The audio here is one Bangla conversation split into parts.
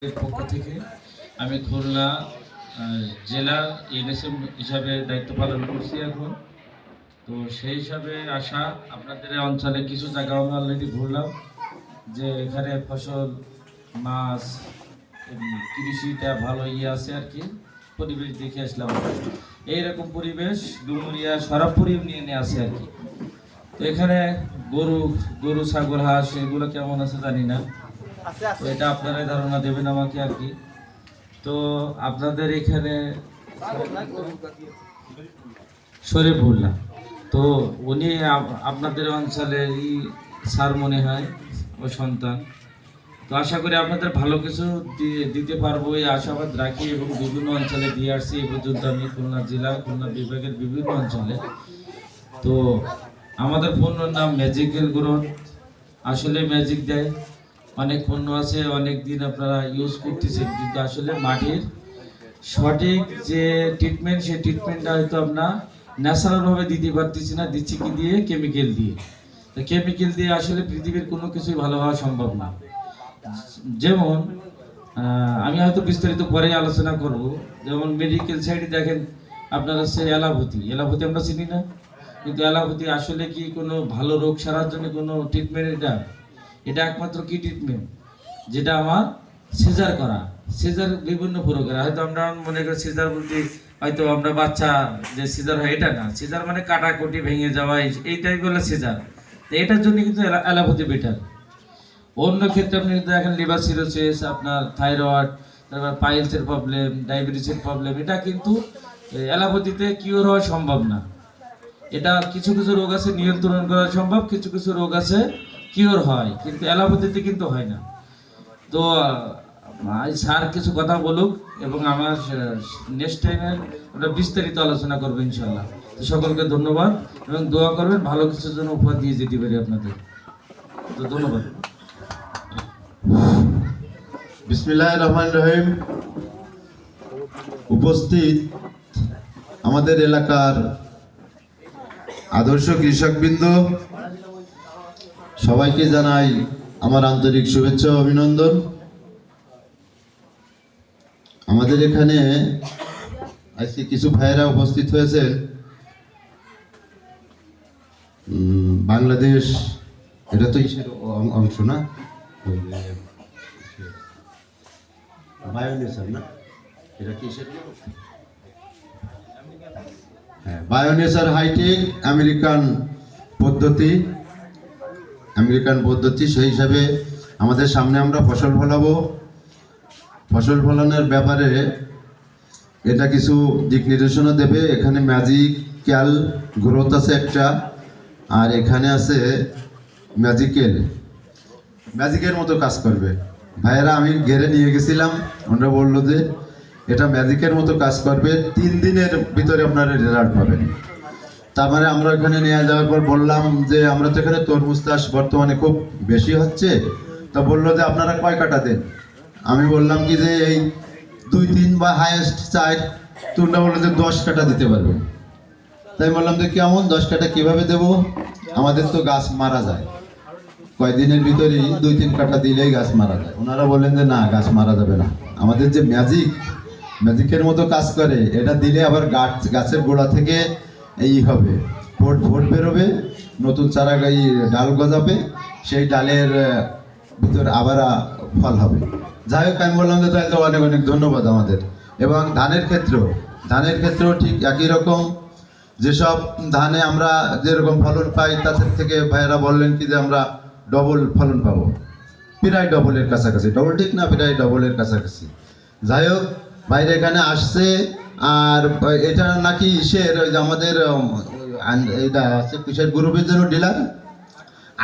এর পক্ষ থেকে আমি খুলনা জেলার এনএসএম হিসাবে দায়িত্ব পালন করছি এখন। তো সেই হিসাবে আসা আপনাদের অঞ্চলে কিছু জায়গা আমি অলরেডি ঘুরলাম, যে এখানে ফসল, মাছ, কৃষিটা ভালো আছে আর কি। পরিবেশ দেখে আসলাম, এইরকম পরিবেশ ডুমুরিয়া সরাবপুর ইউনিয়নে আছে আর কি। তো এখানে গরু গরু ছাগল হাঁস এগুলো কেমন আছে জানি না, তো এটা আপনারাই ধারণা দেবেন আমাকে আর কি। তো আপনাদের এখানে শরীফুল্লাহ, তো উনি আপনাদের অঞ্চলেরই স্যার মনে হয়, ও সন্তান। তো আশা করি আপনাদের ভালো কিছু দিতে পারবো এই আশাবাদ রাখি, এবং বিভিন্ন অঞ্চলে দিয়ে আসছি এই পর্যন্ত আমি খুলনা জেলা খুলনা বিভাগের বিভিন্ন অঞ্চলে। তো আমাদের পণ্যর নাম ম্যাজিক্যাল গ্রোথ। আসলে ম্যাজিক দেয়, অনেক পণ্য আছে অনেক দিন আপনারা ইউজ করতেছেন, কিন্তু আসলে মাটির সঠিক যে ট্রিটমেন্ট, সেই ট্রিটমেন্টটা হয়তো আমরা ন্যাচারালভাবে দিতে পারতেছি না, দিচ্ছি কি দিয়ে? কেমিক্যাল দিয়ে। তো কেমিক্যাল দিয়ে আসলে পৃথিবীর কোনো কিছুই ভালো হওয়া সম্ভব না। যেমন আমি হয়তো বিস্তারিত পরে আলোচনা করব। যেমন মেডিকেল সাইডে দেখেন আপনার হচ্ছে অ্যালোপ্যাথি। অ্যালোপ্যাথি আমরা চিনি না, কিন্তু অ্যালোপ্যাথি আসলে কি কোনো ভালো রোগ সারার জন্য কোনো ট্রিটমেন্ট? এটা একমাত্র কি ট্রিটমেন্ট, যেটা আমার সিজার করা। সিজার বিভিন্ন প্রকার, হয়তো আমরা মনে করি সিজার বলতে হয়তো আমরা বাচ্চা যে সিজার হয়, এটা না। সিজার মানে কাটাকুটি ভেঙে যাওয়া, এই টাইপগুলো সিজার। তো এটার জন্য কিন্তু অ্যালোপ্যাথি বেটার। অন্য ক্ষেত্রে আপনি কিন্তু দেখেন লিভার সিরোসিস, আপনার থাইরয়েড, তারপর পাইলসের প্রবলেম, ডায়াবেটিসের প্রবলেম, এটা কিন্তু অ্যালোপ্যাথিতে কিওর হওয়া সম্ভব না। এটা কিছু কিছু রোগ আছে নিয়ন্ত্রণ করা সম্ভব, কিছু কিছু রোগ আছে কিওর হয়, কিন্তু অ্যালোপ্যাথিতে কিন্তু হয় না। তো স্যার কিছু কথা বলুক, এবং আমার নেক্সট টাইমে ওটা বিস্তারিত আলোচনা করবো ইনশাল্লাহ। তো সকলকে ধন্যবাদ, এবং দোয়া করবেন ভালো কিছুর জন্য উপহার দিয়ে যেতে পারি আপনাদের। তো ধন্যবাদ। বিসমিল্লাহির রহমানির রহিম। উপস্থিত আমাদের এলাকার আদর্শ কৃষকবৃন্দ, সবাইকে জানাই আমার আন্তরিক শুভেচ্ছা ও অভিনন্দন। আমাদের এখানে আজকে কিছু ভাইয়েরা উপস্থিত হয়েছেন বাংলাদেশ, এটা তো ইসের অংশ না, বায়োনেচার না, এটা কিসের? হ্যাঁ, বায়োনেচার হাইটেক আমেরিকান পদ্ধতি। সেই হিসাবে আমাদের সামনে আমরা ফসল ফলাবো। ফসল ফলানোর ব্যাপারে এটা কিছু দিক নির্দেশনা দেবে। এখানে ম্যাজিক্যাল গ্রোথ আছে একটা, আর এখানে আছে ম্যাজিকের মতো কাজ করবে। ভাইয়েরা আমি ঘেরে নিয়ে গেছিলাম, ওনারা বললো যে এটা ম্যাজিকের মতো কাজ করবে, 3 দিনের ভিতরে আপনারা রেজাল্ট পাবেন। তারপরে আমরা ওখানে নিয়ে যাওয়ার পর বললাম যে আমরা তো এখানে তরমুজ চাষ বর্তমানে খুব বেশি হচ্ছে, তা বললো যে আপনারা কয় কাটা দেন? আমি বললাম কি যে এই 2-3 বা হাইয়েস্ট 4। তোমরা বললো যে 10 কাটা দিতে পারবেন। তাই বললাম যে কেমন 10 কাটা কীভাবে দেবো, আমাদের তো গাছ মারা যায়, কয়েকদিনের ভিতরেই 2-3 কাটা দিলেই গাছ মারা যায়। ওনারা বললেন যে না, গাছ মারা যাবে না, আমাদের যে ম্যাজিকের মতো কাজ করে, এটা দিলে আবার গাছের গোড়া থেকে এই হবে, ফোট বেরোবে, নতুন চারা ডাল গজাবে, সেই ডালের ভিতর আবার ফল হবে। যাই হোক, আমি বললাম যে তাহলে অনেক অনেক ধন্যবাদ আমাদের। এবং ধানের ক্ষেত্রেও ঠিক একই রকম। যেসব ধানে আমরা যেরকম ফলন পাই, তাদের থেকে ভাইয়েরা বললেন কি যে আমরা ডবল ফলন পাবো, প্রায় ডবলের কাছাকাছি। ডবল ঠিক না, প্রায় ডবলের কাছাকাছি। যাই হোক, বাইরে এখানে আসছে। আর এটা নাকি ইসের ওই যে আমাদের এটা আছে কিসের গ্রুপের জন্য ডিলার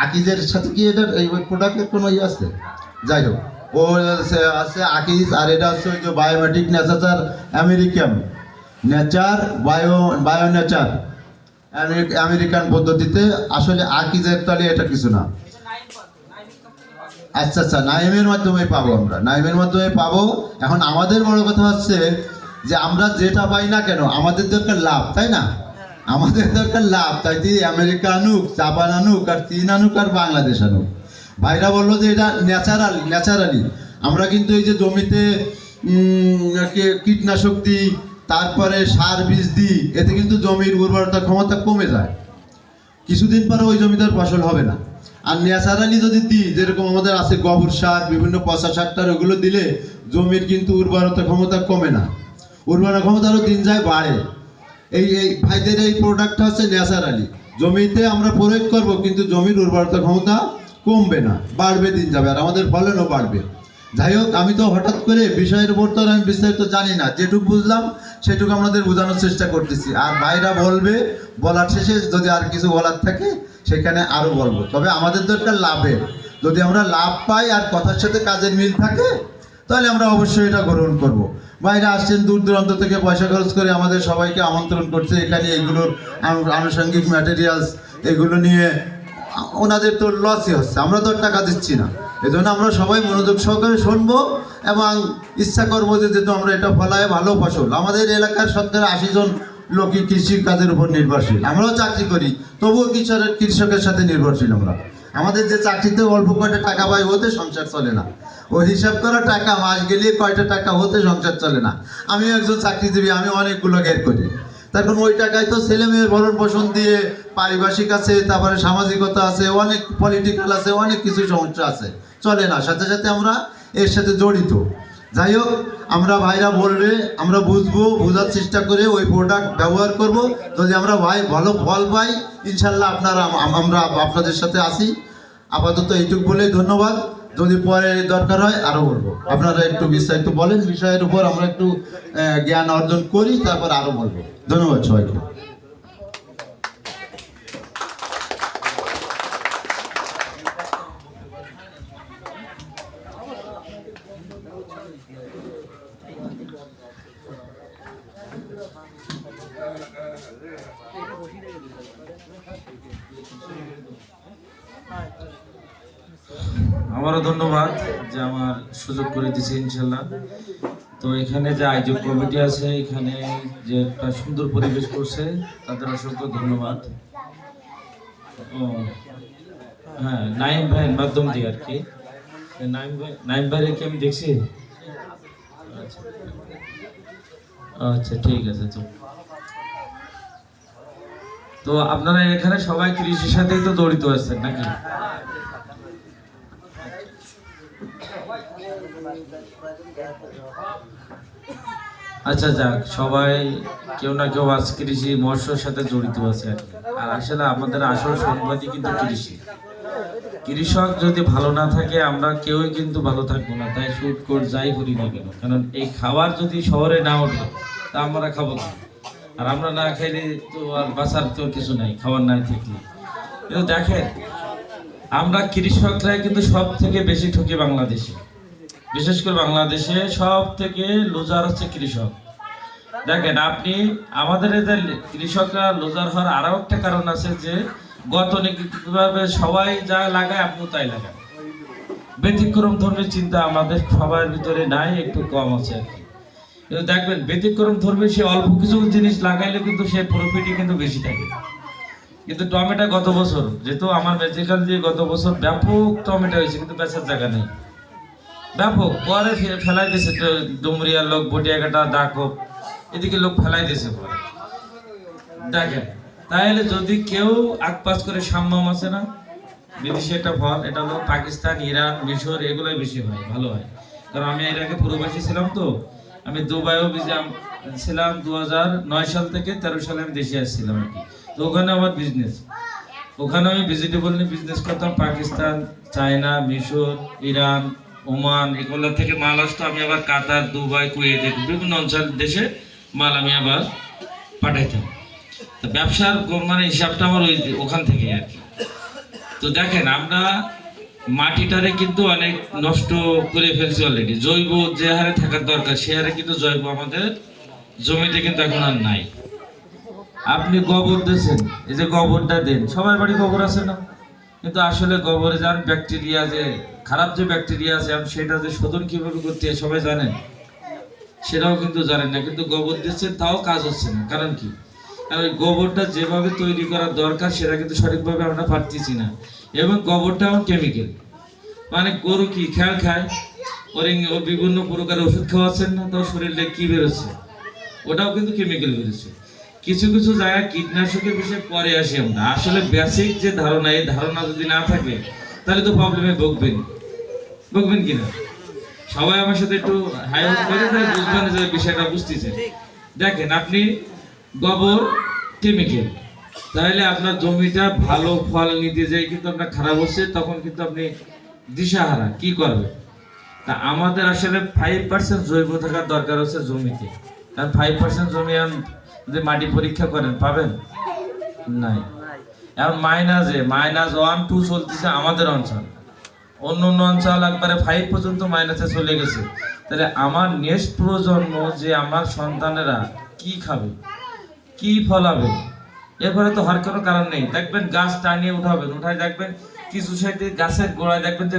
আকিজের সাথে কি এটার এই প্রোডাক্টের কোনো ইয়ে আছে? যাই হোক, ও আছে আকিজ। আর এটা হচ্ছে ওই যে বায়োমেটিক ন্যাচার আমেরিকান নেচার বায়োনেচার আমেরিকান পদ্ধতিতে। আসলে আকিজের তাহলে এটা কিছু না। আচ্ছা, নাইমের মাধ্যমে পাবো, আমরা নাইমের মাধ্যমে পাবো। এখন আমাদের বড় কথা হচ্ছে যে আমরা যেটা পাই না কেন, আমাদের দরকার লাভ, তাই না? আমাদের দরকার লাভ। তাই যে আমেরিকা আনুক, জাপান আনুক, আর চীন আনুক, আর বাংলাদেশ আনুক, ভাইরা বললো যে এটা ন্যাচারালি। আমরা কিন্তু এই যে জমিতে কীটনাশক দিই, তারপরে সার বীজ দিই, এতে কিন্তু জমির উর্বরতা ক্ষমতা কমে যায়, কিছুদিন পরে ওই জমিটার ফসল হবে না। আর ন্যাচারালি যদি দিই, যেরকম আমাদের আছে গোবর সার, বিভিন্ন পচা সার টার, ওগুলো দিলে জমির কিন্তু উর্বরতা ক্ষমতা কমে না, উর্বরতা ক্ষমতা আরও দিন যায় বাড়ে। এই ভাইদের এই প্রোডাক্টটা হচ্ছে ন্যাচারালি, জমিতে আমরা প্রয়োগ করব কিন্তু জমির উর্বরতা ক্ষমতা কমবে না, বাড়বে, দিন যাবে, আর আমাদের ফলনও বাড়বে। যাই হোক, আমি তো হঠাৎ করে বিষয়ের উপর তো আমি বিস্তারিত জানি না, যেটুকু বুঝলাম সেটুকু আমাদের বোঝানোর চেষ্টা করতেছি। আর ভাইরা বলবে, বলার শেষে যদি আর কিছু বলার থাকে সেখানে আরও বলবো। তবে আমাদের দরকার লাভের, যদি আমরা লাভ পাই আর কথার সাথে কাজের মিল থাকে তাহলে আমরা অবশ্যই এটা গ্রহণ করব। বাইরে আসছেন দূর দূরান্ত থেকে, পয়সা খরচ করে আমাদের সবাইকে আমন্ত্রণ করছে এখানে, এগুলোর আনুষঙ্গিক ম্যাটেরিয়ালস এগুলো নিয়ে ওনাদের তো লসই হচ্ছে, আমরা তো টাকা দিচ্ছি না। এই জন্য আমরা সবাই মনোযোগ সহকারে শুনবো এবং ইচ্ছা করবো যে যেহেতু আমরা এটা ফলায় ভালো ফসল। আমাদের এলাকার শতকরা 80 জন লোকই কৃষি কাজের উপর নির্ভরশীল, আমরাও চাকরি করি, তবুও কৃষকের সাথে নির্ভরশীল আমরা। আমাদের যে চাকরিতে অল্প কয়টা টাকা পাই হতে সংসার চলে না, ওই হিসাব করা টাকা মাস গেলে কয়টা টাকা হতে সংসার চলে না। আমিও একজন চাকরিজীবী, আমি অনেকগুলো ঘের করি, তখন ওই টাকায় তো ছেলে মেয়ের ভরণ পোষণ দিয়ে, পারিপার্শ্বিক আছে, তারপরে সামাজিকতা আছে, অনেক পলিটিক্যাল আছে, অনেক কিছু সমস্যা আছে, চলে না, সাথে সাথে আমরা এর সাথে জড়িত। যাই হোক, আমরা ভাইরা বলবে, আমরা বুঝবো, বোঝার চেষ্টা করে ওই প্রোডাক্ট ব্যবহার করব। যদি আমরা ভালো ফল পাই ইনশাল্লাহ আমরা আপনাদের সাথে আসি। আপাতত এইটুকু বলেই ধন্যবাদ, যদি পরে দরকার হয় আরও বলবো। আপনারা একটু বিস্তারিত বলেন বিষয়ের উপর, আমরা একটু জ্ঞান অর্জন করি, তারপর আরও বলবো। ধন্যবাদ সবাইকে। আমারও ধন্যবাদ যে আমার সুযোগ করে দিয়েছে ইনশাল্লাহ। তো এখানে যে আয়োজক কমিটি আছে, এখানে যে একটা সুন্দর পরিবেশ করছে, তাদের অসংখ্য ধন্যবাদ। ও হ্যাঁ, নাইম ভাইয়ের মাধ্যম দিয়ে আর কি, নাইম ভাইয়ের কি আমি দেখছি। আচ্ছা আচ্ছা, ঠিক আছে। তো আপনারা এখানে সবাই কৃষির সাথেই তো জড়িত আছেন নাকি? আচ্ছা, যাক, সবাই কেউ না কেউ আজ কৃষি মৎস্যর সাথে জড়িত আছে আর কি। আর আসলে আমাদের আসল সম্পদই কিন্তু কৃষি। কৃষক যদি ভালো না থাকে আমরা কেউই কিন্তু ভালো থাকবো না, তাই শুট কোট যাই করি না কেন, কারণ এই খাবার যদি শহরে না ওঠে তা আমরা খাবো না, আর আমরা না খাইলে তো আর বাঁচার তো কিছু নাই, খাবার নাই থাকলে। কিন্তু দেখেন, আমরা কৃষকরাই কিন্তু সব থেকে বেশি ঠকি বাংলাদেশে, বিশেষ করে বাংলাদেশে সব থেকে লুজার হচ্ছে কৃষক। দেখেন আপনি, আমাদের এদের কৃষকরা লুজার হওয়ার আরও একটা কারণ আছে যে গতানুগতিকভাবে সবাই যা লাগায় আপনিও তাই লাগান। ব্যতিক্রম ধর্মীর চিন্তা আমাদের সবার ভিতরে নাই, একটু কম আছে আর কি। কিন্তু দেখবেন ব্যতিক্রম ধর্মী সে অল্প কিছু জিনিস লাগাইলে কিন্তু সে প্রফিটই কিন্তু বেশি থাকে। কিন্তু টমেটো গত বছর, যেহেতু আমার ম্যাজিক্যাল দিয়ে গত বছর ব্যাপক টমেটো হয়েছে, কিন্তু বেচার জায়গা নেই, ব্যাপক। পরে ফেলাই দিয়েছে ডুমরিয়ার লোক, বটিয়াঘাটা, ডাকপ, এদিকে লোক ফেলাই দিয়েছে পরে। দেখেন, তাহলে যদি কেউ আকপাস করে, সাম্যম আছে না, বিদেশি একটা ফল, এটা হলো পাকিস্তান, ইরান, মিশর, এগুলোই বেশি হয়, ভালো হয়। কারণ আমি এর আগে প্রবাসী ছিলাম, তো আমি দুবাইও ছিলাম 2009 সাল থেকে 13 সালে আমি দেশে আসছিলাম আর কি। তো ওখানে আমার বিজনেস, ওখানে আমি ভেজিটেবল নিয়ে বিজনেস করতাম। পাকিস্তান, চায়না, মিশর, ইরান, ওমান, এগুলো থেকে মাল আসতো। আমি আবার কাতার, দুবাই, কুয়েত, বিভিন্ন অঞ্চল দেশে মাল আমি আবার পাঠাইতাম। তো ব্যবসার মানে হিসাবটা আমার ওখান থেকে আর কি। তো দেখেন, আমরা মাটিটারে কিন্তু অনেক নষ্ট করে ফেলছি অলরেডি। জৈব যে হারে থাকার দরকার সে হারে কিন্তু জৈব আমাদের জমিতে কিন্তু এখন আর নাই। আপনি গোবর দিয়েছেন, এই যে গোবরটা দেন, সবার বাড়ি গোবর আছে না, কিন্তু আসলে গোবরে যার ব্যাকটেরিয়া, যে খারাপ যে ব্যাকটেরিয়া আছে, সেটা যে শোধন কিভাবে করতে হয় সবাই জানেন, সেটাও কিন্তু জানেন না। কিন্তু গোবর দিচ্ছেন, তাও কাজ হচ্ছে না। কারণ কি? কারণ ওই গোবরটা যেভাবে তৈরি করার দরকার সেটা কিন্তু সঠিকভাবে আমরা পারতেছি না। এবং গোবরটা এখন কেমিক্যাল, মানে গরু কি খেয়াল খায়, ও বিভিন্ন প্রকারের ওষুধ খাওয়াচ্ছেন না, তো শরীরে কি বেরোচ্ছে, ওটাও কিন্তু কেমিক্যাল বেরোচ্ছে। কিছু কিছু জায়গায় কীটনাশকের বিষয়ে পরে আসি আমরা। আসলে বেসিক যে ধারণা, এই ধারণা যদি না থাকে তাহলে তো প্রবলেমে ভুগবেন কিনা। সবাই আমার সাথে একটু হাইলাইট করে তাহলে বুঝবেন যে বিষয়টা বুঝতেছেন। দেখেন, আপনি গোবর কেমিক্যাল, তাহলে আপনার জমিটা ভালো ফল নিতে যাই কিন্তু আপনার খারাপ হচ্ছে, তখন কিন্তু আপনি দিশাহারা কি করবে। তা আমাদের আসলে 5% জৈব থাকার দরকার হচ্ছে জমিতে। কারণ 5% জমি যদি মাটি পরীক্ষা করেন পাবেন নাই। এখন -1, -2 চলতেছে আমাদের অঞ্চল, অন্য অন্য অঞ্চল একবারে 5 পর্যন্ত মাইনাসে চলে গেছে। তাহলে আমার নেক্সট প্রজন্ম, যে আমার সন্তানেরা কি খাবে, কি ফলাবে, এরপরে তো হওয়ার কোনো কারণ নেই। দেখবেন গাছ টানিয়ে উঠাবেন, উঠায় দেখবেন কিছু সাইডে গাছের গোড়ায় দেখবেন যে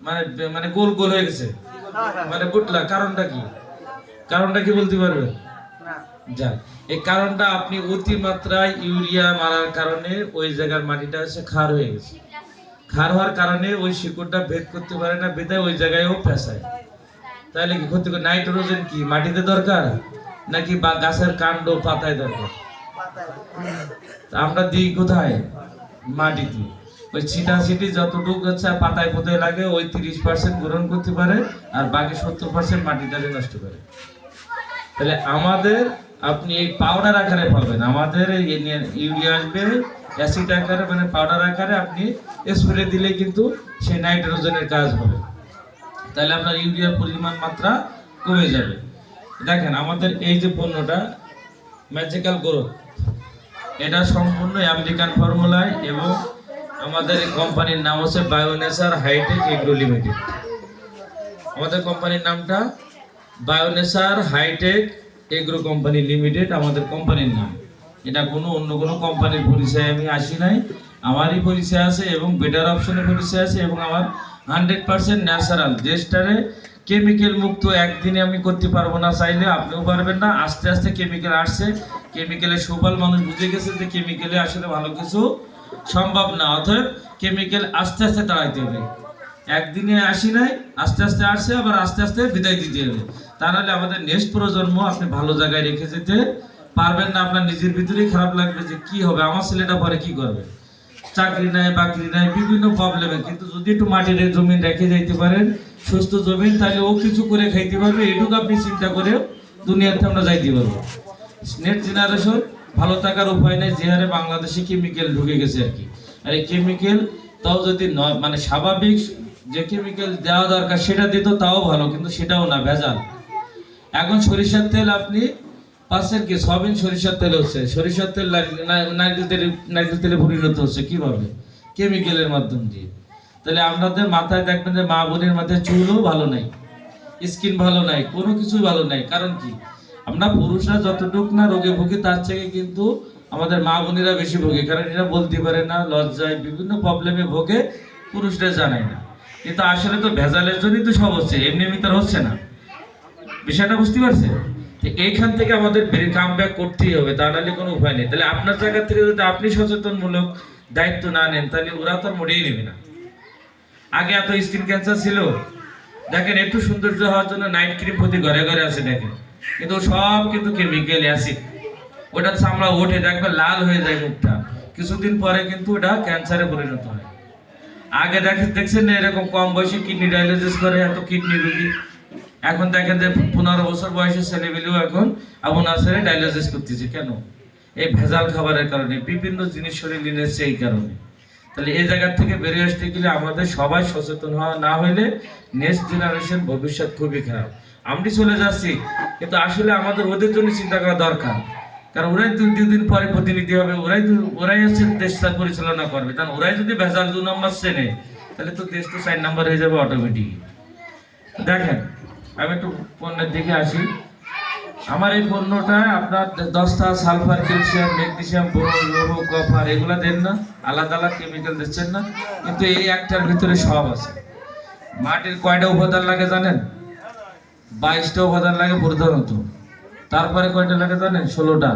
মানে মানে গোল গোল হয়ে গেছে, মানে বুটলা। কারণটা কি বলতে পারবেন? যাক, এই কারণটা আপনি অতিমাত্রায় ইউরিয়া মারার কারণে ওই জায়গার মাটিটা হচ্ছে ক্ষার হয়ে গেছে। ক্ষার হওয়ার কারণে ওই শিকড়টা ভেদ করতে পারে না, বেদায় ওই জায়গায়ও ফেসায়। তাহলে কি ক্ষতি করে? নাইট্রোজেন কি মাটিতে দরকার নাকি বা গাছের কাণ্ড পাতায় দরকার? আমরা দিই কোথায়? মাটিতে। ওই ছিটাছিটি যতটুকু হচ্ছে পাতায় পোতায় লাগে, ওই 30% গ্রহণ করতে পারে আর বাকি 70% মাটিটাকে নষ্ট করে। তাহলে আমাদের, আপনি এই পাউডার আকারে পাবেন, আমাদের ইউরিয়া আসবে অ্যাসিড আকারে, মানে পাউডার আকারে আপনি স্প্রে দিলে কিন্তু সেই নাইট্রোজেনের কাজ হবে। তাহলে আপনার ইউরিয়ার পরিমাণ মাত্রা কমে যাবে। দেখেন, আমাদের এই যে পণ্যটা ম্যাজিক্যাল গ্রোথ, এটা সম্পূর্ণ আমেরিকান ফর্মুলায়, এবং আমাদের এই কোম্পানির নাম হচ্ছে বায়োনেচার হাইটেক এগ্রো লিমিটেড। আমাদের কোম্পানির নামটা বায়োনেচার হাইটেক এগ্রো কোম্পানি লিমিটেড আমাদের কোম্পানির নাম। এটা অন্য কোনো কোম্পানির পরিচয় আমি আসি নাই, আমারই পরিচয় আছে এবং বেটার অপশনের পরিচয় আছে, এবং আমার 100% ন্যাচারাল। দেশটারে কেমিক্যাল মুক্ত একদিনে আমি করতে পারবো না, চাইলে আপনিও পারবেন না। আস্তে আস্তে কেমিক্যাল আসছে, কেমিক্যালের সুফল মানুষ বুঝে গেছে যে কেমিক্যালে আসলে ভালো কিছু সম্ভব না, অতএব কেমিক্যাল আস্তে আস্তে তাড়াইতে হবে। একদিনে আসি নাই, আস্তে আস্তে আসছে, আবার আস্তে আস্তে বিদায় দিতে হবে। তা নাহলে আমাদের নেক্সট প্রজন্ম আপনি ভালো জায়গায় রেখে যেতে পারবেন না। আপনার নিজের ভিতরেই খারাপ লাগবে যে কি হবে, আমার ছেলেটা পরে কি করবে, চাকরি নাই, বাকরি নাই, বিভিন্ন প্রবলেমে। কিন্তু যদি একটু মাটির জমিন রেখে যাইতে পারেন, সুস্থ জমিন, তাহলে ও কিছু করে খাইতে পারবে। এটুকু আপনি চিন্তা করে দুনিয়াতে আমরা যাইতে পারবো। নেক্সট জেনারেশন ভালো থাকার উপায় নেই, যে হারে বাংলাদেশে কেমিক্যাল ঢুকে গেছে আর কি। আর এই কেমিক্যাল তাও যদি মানে স্বাভাবিক যে কেমিক্যাল দেওয়া দরকার সেটা দিত তাও ভালো, কিন্তু সেটাও না, ভেজাল। এখন সরিষার তেল আপনি পাচ্ছেন কি? সয়াবিন সরিষার তেল হচ্ছে, সরিষার তেল নারকেল তেলে পরিণত হচ্ছে কিভাবে? কেমিক্যালের মাধ্যম দিয়ে। তাহলে আপনাদের মাথায় দেখবেন যে মা বোনের মাথায় চুলও ভালো নাই, স্কিন ভালো নাই, কোনো কিছু ভালো নাই। কারণ কি? আমরা পুরুষরা যতটুক না রোগে ভুগি, তার থেকে কিন্তু আমাদের মা বোনেরা বেশি ভোগে। কারণ এরা বলতে পারে না, লজ্জায় বিভিন্ন প্রবলেমে ভোগে, পুরুষরা জানায় না। কিন্তু আসলে তো ভেজালের জন্যই তো সব হচ্ছে, এমনি এমনি তার হচ্ছে না। বিষয়টা বুঝতে পারছে? এইখান থেকে আমাদের কাম ব্যাক করতেই হবে, তা নাহলে কোনো উপায় নেই। তাহলে আপনার জায়গা থেকে যদি আপনি সচেতনমূলক দায়িত্ব না নেন, তাহলে ওরা তো মোটেই নেবে না। আগে এত স্কিন ক্যান্সার ছিল, দেখেন একটু সৌন্দর্য হওয়ার জন্য নাইট ক্রিম প্রতি ঘরে ঘরে আছে দেখেন, কিন্তু সব কিন্তু কেমিক্যাল অ্যাসিড। ওটা চামড়া ওঠে, দেখবেন লাল হয়ে যায় মুখটা, কিছুদিন পরে কিন্তু ওটা ক্যান্সারে পরিণত হয়। আগে দেখছেন না এরকম কম বয়সে কিডনি ডায়ালিসিস করে এত কিডনি রোগী, এখন দেখেন যে 15 বছর বয়সের ছেলেমেয়েও এখন আপনার ডায়ালিসিস করতেছে। কেন? এই ভেজাল খাবারের কারণে, বিভিন্ন জিনিস শরীরে নিচ্ছে এই কারণে। তাহলে এই জায়গা থেকে বেরিয়ে আসতে গেলে আমাদের সবাই সচেতন হওয়া না হলে নেক্সট জেনারেশন ভবিষ্যৎ খুবই খারাপ। আমরা চলে যাচ্ছি, কিন্তু আসলে আমাদের ওদের জন্য চিন্তা করা দরকার। কারণ ওরাই দুদিন পরে প্রতিনিধি হবে, ওরাই হচ্ছে দেশটা পরিচালনা করবে। কারণ ওরাই যদি ভেজাল 2 নম্বর চেনে, তাহলে তো দেশ তো 4 নম্বর হয়ে যাবে অটোমেটিক। দেখেন, আমি একটু পণ্যের দিকে আসি। আমার এই পণ্যটা আপনার 10টা সালফার, ক্যালসিয়াম, ম্যাগনেসিয়াম, বোরন, লৌহ, কপার এগুলা দেন না, আলাদা আলাদা কেমিক্যাল দিচ্ছেন না, কিন্তু এই একটার ভিতরে সব আছে। মাটির কয়টা উপাদান লাগে জানেন? 22টা উপাদান লাগে প্রধানত। তারপরে কয়টা লাগে জানেন? 16টা।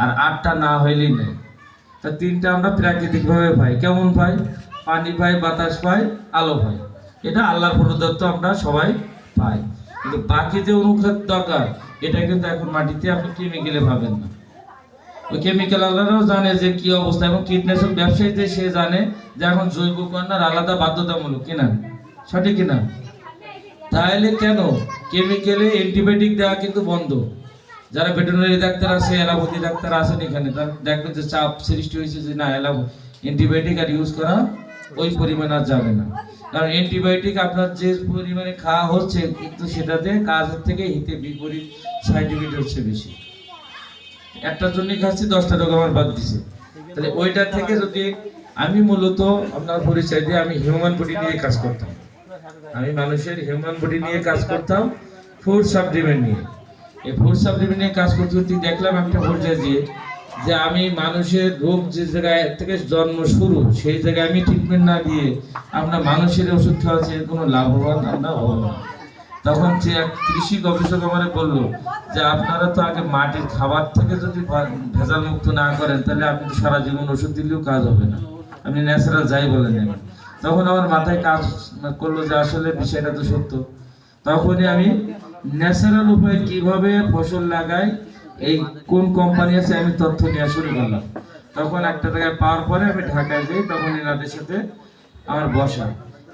আর 8টা না হইলেই নেই। তা 3টা আমরা প্রাকৃতিকভাবে পাই। কেমন পাই? পানি পাই, বাতাস পাই, আলো পাই। এটা আল্লাহর প্রদত্ত, আমরা সবাই পায়, কিন্তু বাকি যে অনুখাদ্য দরকার এটা কিন্তু এখন মাটিতে আপনি কেমিক্যালে পাবেন না। ওই কেমিক্যাল আলাদাও জানে যে কি অবস্থা, এবং কীটনাশক ব্যবসায়ীতে সে জানে যে এখন জৈব কর্নার আলাদা বাধ্যতামূলক কিনা, সঠিক কিনা? তাহলে কেন কেমিক্যালে অ্যান্টিবায়োটিক দেওয়া কিন্তু বন্ধ? যারা ভেটেরিনারি ডাক্তার আছে, অ্যালোপ্যাথি ডাক্তার আছেন এখানে, তারা দেখবেন যে চাপ সৃষ্টি হয়েছে যে না, অ্যান্টিবায়োটিক আর ইউজ করা ওই পরিমাণ আর যাবে না। কারণ অ্যান্টিবায়োটিক আপনার যে পরিমাণে খাওয়া হচ্ছে, কিন্তু সেটাতে কাজের থেকে হিতে বিপরীত সাইড ইফেক্ট হচ্ছে বেশি। একটার জন্যই খাচ্ছি, 10টা রোগ আমার বাদ দিছে। তাহলে ওইটা থেকে যদি আমি মূলত আপনার পরিচয় দিয়ে আমি হিউম্যান বডি নিয়ে কাজ করতাম, আমি মানুষের হিউম্যান বডি নিয়ে কাজ করতাম, ফুড সাপ্লিমেন্ট নিয়ে। এই ফুড সাপ্লিমেন্ট নিয়ে কাজ করতে করতে দেখলাম একটা পর্যায়ে যে আমি মানুষের রোগ যে জায়গায় থেকে জন্ম শুরু, সেই জায়গায় আমি ট্রিটমেন্ট না দিয়ে আমরা মানুষের ওষুধ খাওয়াচ্ছি, কোনো লাভবান আমরা হবো না। তখন যে এক কৃষি গবেষক আমার বললো যে আপনারা তো আগে মাটির খাবার থেকে যদি ভেজাল মুক্ত না করেন, তাহলে আপনি তো সারা জীবন ওষুধ দিলেও কাজ হবে না, আপনি ন্যাচারাল যাই বলেন এবার। তখন আমার মাথায় কাজ করলো যে আসলে বিষয়টা তো সত্য। তখনই আমি ন্যাচারাল উপায়ে কিভাবে ফসল লাগাই, এই কোন কোম্পানি আছে, আমি তথ্য নেওয়া শুরু করলাম। তখন একটা জায়গায় পাওয়ার পরে আমি ঢাকায় যাই, তখন এনাদের সাথে আমার বসা,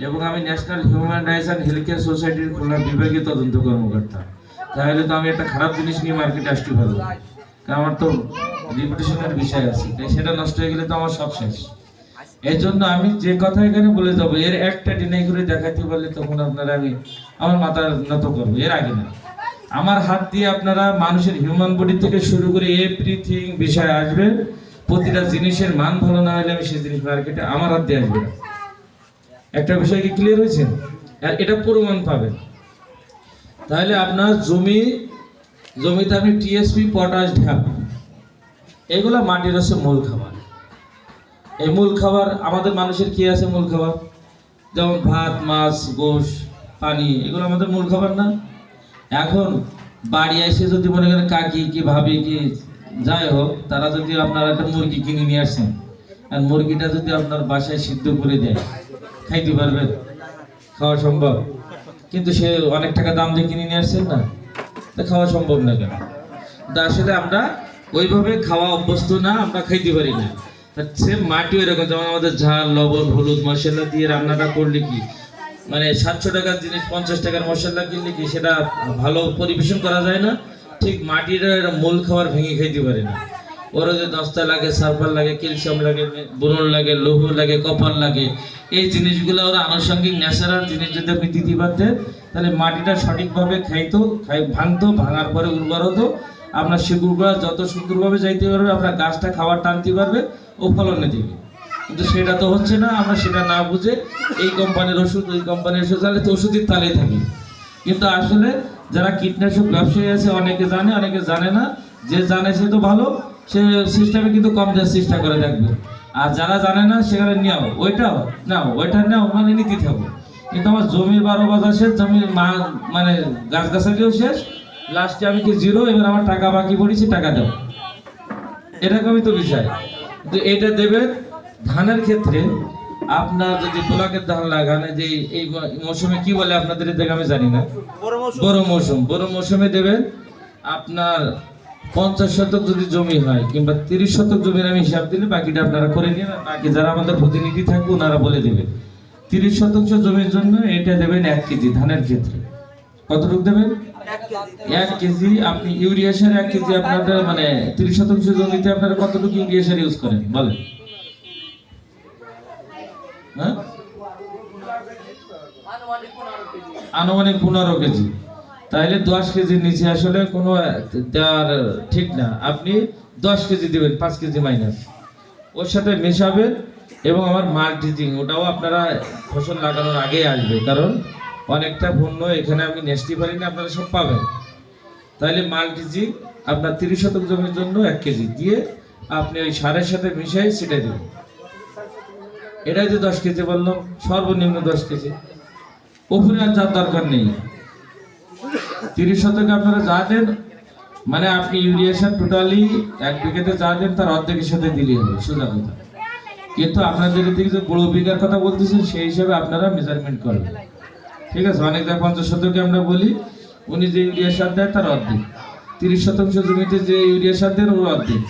এবং আমি national human rights and health care সোসাইটির খুলনা বিভাগীয় তদন্ত কর্মকর্তা। তাহলে তো আমি একটা খারাপ জিনিস নিয়ে মার্কেটে আসতে পারবো, কারণ আমার তো রিপুটেশনের বিষয় আছে, তাই সেটা নষ্ট হয়ে গেলে তো আমার সব শেষ। এই জন্য আমি যে কথা এখানে বলে যাবো, এর একটা ডিনাই করে দেখাতে পারলে তখন আপনারা আমি আমার মাথা নত করবো, এর আগে না। আমার হাত দিয়ে আপনারা মানুষের হিউম্যান বডি থেকে শুরু করে এভরিথিং বিষয় আসবে। প্রতিটা জিনিসের মান ভালো না হলে আমি সেই জিনিস মার্কেটে আমার হাত দিয়ে আসবে না। একটা বিষয় কি ক্লিয়ার হয়েছে? আর এটা প্রমাণ পাবেন। তাহলে আপনার জমিতে আপনি টিএসপি, পটাশ, ঢ্যাপ, এগুলো মাটির হচ্ছে মূল খাবার। এই মূল খাবার আমাদের মানুষের কি আছে মূল খাবার? যেমন ভাত, মাছ, গোশ, পানি, এগুলো আমাদের মূল খাবার না? এখন বাড়ি এসে যদি মনে করেন কাকি কি ভাবি কি যাই হোক, তারা যদি আপনারা একটা মুরগি কিনে নিয়ে আসেন, আর মুরগিটা যদি আপনার বাসায় সিদ্ধ করে দেয়, খাইতে পারবেন? খাওয়া সম্ভব? কিন্তু সে অনেক টাকা দাম দিয়ে কিনে নিয়ে আসছেন না, তা খাওয়া সম্ভব না কেন? তা আসলে আমরা ওইভাবে খাওয়া অভ্যস্ত না, আমরা খাইতে পারি না। সে মাটি ওইরকম, যেমন আমাদের ঝাল, লবণ, হলুদ, মশলা দিয়ে রান্নাটা করলে কি মানে 700 টাকার জিনিস 50 টাকার মশলা কিনলে কি সেটা ভালো পরিবেশন করা যায় না? ঠিক মাটির মূল খাবার ভেঙে খাইতে পারে না। ওরা যে দস্তা লাগে, সালফার লাগে, ক্যালসিয়াম লাগে, বোরন লাগে, লৌহ লাগে, কপার লাগে, এই জিনিসগুলো ওরা আনুষঙ্গিক ন্যাচারাল জিনিস যদি আপনি দিতে পারতেন, তাহলে মাটিটা সঠিকভাবে ভাঙতো, ভাঙার পরে উর্বর হতো, আপনার শিকড়গুলো যত সুন্দরভাবে যাইতে পারবে, আপনার গাছটা খাবার টানতে পারবে ও ফলনে দিবে। কিন্তু সেটা তো হচ্ছে না, আমরা সেটা না বুঝে এই কোম্পানির ওষুধ, ওই কোম্পানির ওষুধ, তাহলে তো ওষুধের তালেই থাকি। কিন্তু আসলে যারা কীটনাশক ব্যবসায়ী আছে, অনেকে জানে, অনেকে জানে না। যে জানে সে তো ভালো, সে সিস্টেমে কিন্তু কম দেওয়ার চেষ্টা করে দেখবে। আর যারা জানে না সেখানে নাও, ওইটাও নাও, ওইটা নাও, মানে নিতে থাকো। কিন্তু আমার জমির 12 বাজার শেষ, জমির মানে গাছগাছালিও শেষ, লাস্টে আমি কি জিরো, এবার আমার টাকা বাকি পড়েছি, টাকা দাও, এরকমই তো বিষয়। কিন্তু এটা দেবেন ধানের ক্ষেত্রে। আপনার যদি ব্লকের ধান লাগান, যে এই মৌসুমে কি বলে আপনাদের এদিকে আমি জানি না, বড় মৌসুমে দেবেন আপনার 50 শতক যদি জমি হয়, কিংবা 30 শতক জমির আমি হিসাব দিলে বাকিটা আপনারা করে নিন। বাকি যারা আমাদের প্রতিনিধি থাকবে ওনারা বলে দেবে। 30 শতাংশ জমির জন্য এটা দেবেন 1 কেজি ধানের ক্ষেত্রে। কতটুকু দেবেন? 1 কেজি। আপনি ইউরিয়া সার 1 কেজি আপনাদের মানে 30 শতাংশ জমিতে আপনারা কতটুকু ইউরিয়া সার ইউজ করেন বলেন? হ্যাঁ, আনুমানিক 15 কেজি। তাহলে 10 কেজির নিচে আসলে কোনো দেওয়ার ঠিক না। আপনি 10 কেজি দেবেন, 5 কেজি মাইনাস, ওর সাথে মেশাবেন। এবং আমার মাল্টিজিং, ওটাও আপনারা ফসল লাগানোর আগেই আসবে, কারণ অনেকটা পণ্য এখানে আমি নেসতে পারি না, আপনারা সব পাবেন। তাহলে মাল্টিজিং আপনার 30 শতক জমির জন্য 1 কেজি দিয়ে আপনি ওই সারের সাথে মিশাই ছিটাই দেবেন। এটাই যে 10 কেজি বললাম, সর্বনিম্ন 10 কেজি, উপরে আর যার দরকার নেই। 30 শতকে আপনারা যা দেন, মানে আপনি ইউরিয়া সার টোটালি 1 বিঘাতে যা দেন তার অর্ধেকের সাথে দিলেই হবে, সোজা কথা। কিন্তু আপনাদের এদিকে যে বড় বিঘার কথা বলতেছেন, সেই হিসাবে আপনারা মেজারমেন্ট করবেন। ঠিক আছে, অনেক জায়গায় 50 শতকে আমরা বলি, উনি যে ইউরিয়া সার দেয় তার অর্ধেক। 30 শতাংশ জমিতে যে ইউরিয়া সার দেন ওর অর্ধেক,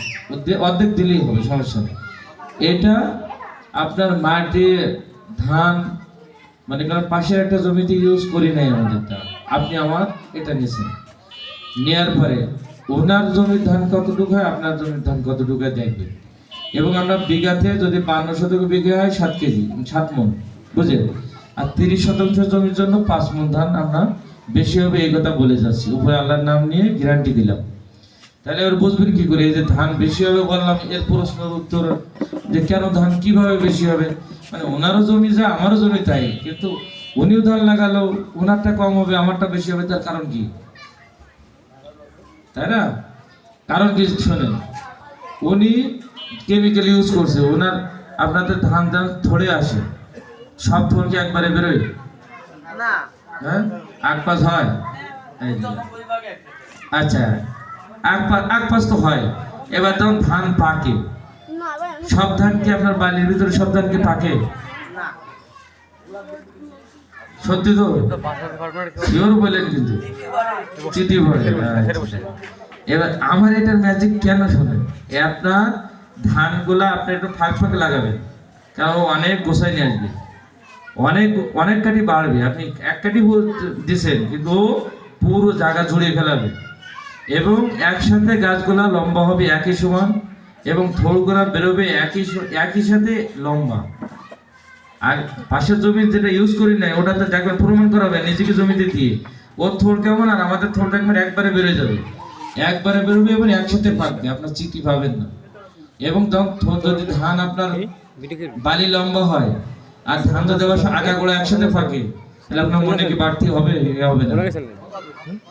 অর্ধেক দিলেই হবে, সমস্যা নেই। এটা আপনার মাটি ধান মানে কারণ পাশের একটা জমিতে ইউজ করি নাই আমাদেরটা, আপনি আমার এটা নিয়েছেন, নেওয়ার পরে ওনার জমির ধান কতটুকু হয় আপনার জমির ধান কতটুকু হয় দেখবেন। এবং আমরা বিঘাতে যদি 52 শতক বিঘা হয় 7 কেজি 7 মণ, বুঝলেন? আর 30 শতাংশ জমির জন্য 5 মণ ধান আমরা বেশি হবে এই কথা বলে যাচ্ছি, উপরে আল্লাহর নাম নিয়ে গ্যারান্টি দিলাম। তাহলে এবার বুঝবেন কি করে এই যে ধান বেশি হবে বললাম, এর প্রশ্নের উত্তর যে কেন ধান কিভাবে বেশি হবে, মানে ওনারও জমি যা আমারও জমি তাই, কিন্তু উনিও ধান লাগালো ওনারটা কম হবে আমারটা বেশি হবে, তার কারণ কি? তাই না? কারণ কি শোনেন, উনি কেমিক্যাল ইউজ করছে, ওনার আপনাদের ধান থড়ে আসে, সব থড় কি একবারে বেরোয়? হ্যাঁ, আকপাস হয়। এই যে। আচ্ছা, আকপাস তো হয়। এবার তখন ধান পাকে, সব ধান কি আপনার বালির ভিতরে সব ধান কি পাকে? সত্যি তো? শিওর বলেন কিন্তু চিঠি ভরে। এবার আমার এটার ম্যাজিক কেন শোনেন, আপনার ধানগুলা আপনি একটু ফাঁক ফাঁক লাগাবেন, কারণ অনেক গোছায় নিয়ে আসবে, অনেক কাঠি বাড়বে, আপনি এক কাঠি দিচ্ছেন কিন্তু পুরো জায়গা জুড়ে ফেলাবে, এবং একসাথে গাছগুলা লম্বা হবে একই সমান, এবং থোড়গুলা বেরোবে একই সাথে লম্বা। আর পাশের জমি যেটা ইউজ করি নাই ওটাতে দেখবেন প্রমাণ করা হবে নিজেকে জমিতে দিয়ে, ওর থোড় কেমন আর আমাদের থোড় দেখবেন একবারে বেরোয় যাবে, একবারে বেরোবে এবং একসাথে পাকবে, আপনার চিঠি পাবেন না। এবং যদি ধান আপনার বালি লম্বা হয় আর ধান তো দেওয়ার আগাগোড়া একসাথে ফাঁকে, তাহলে আপনার মনে কি বাড়তি হবে? হবে না।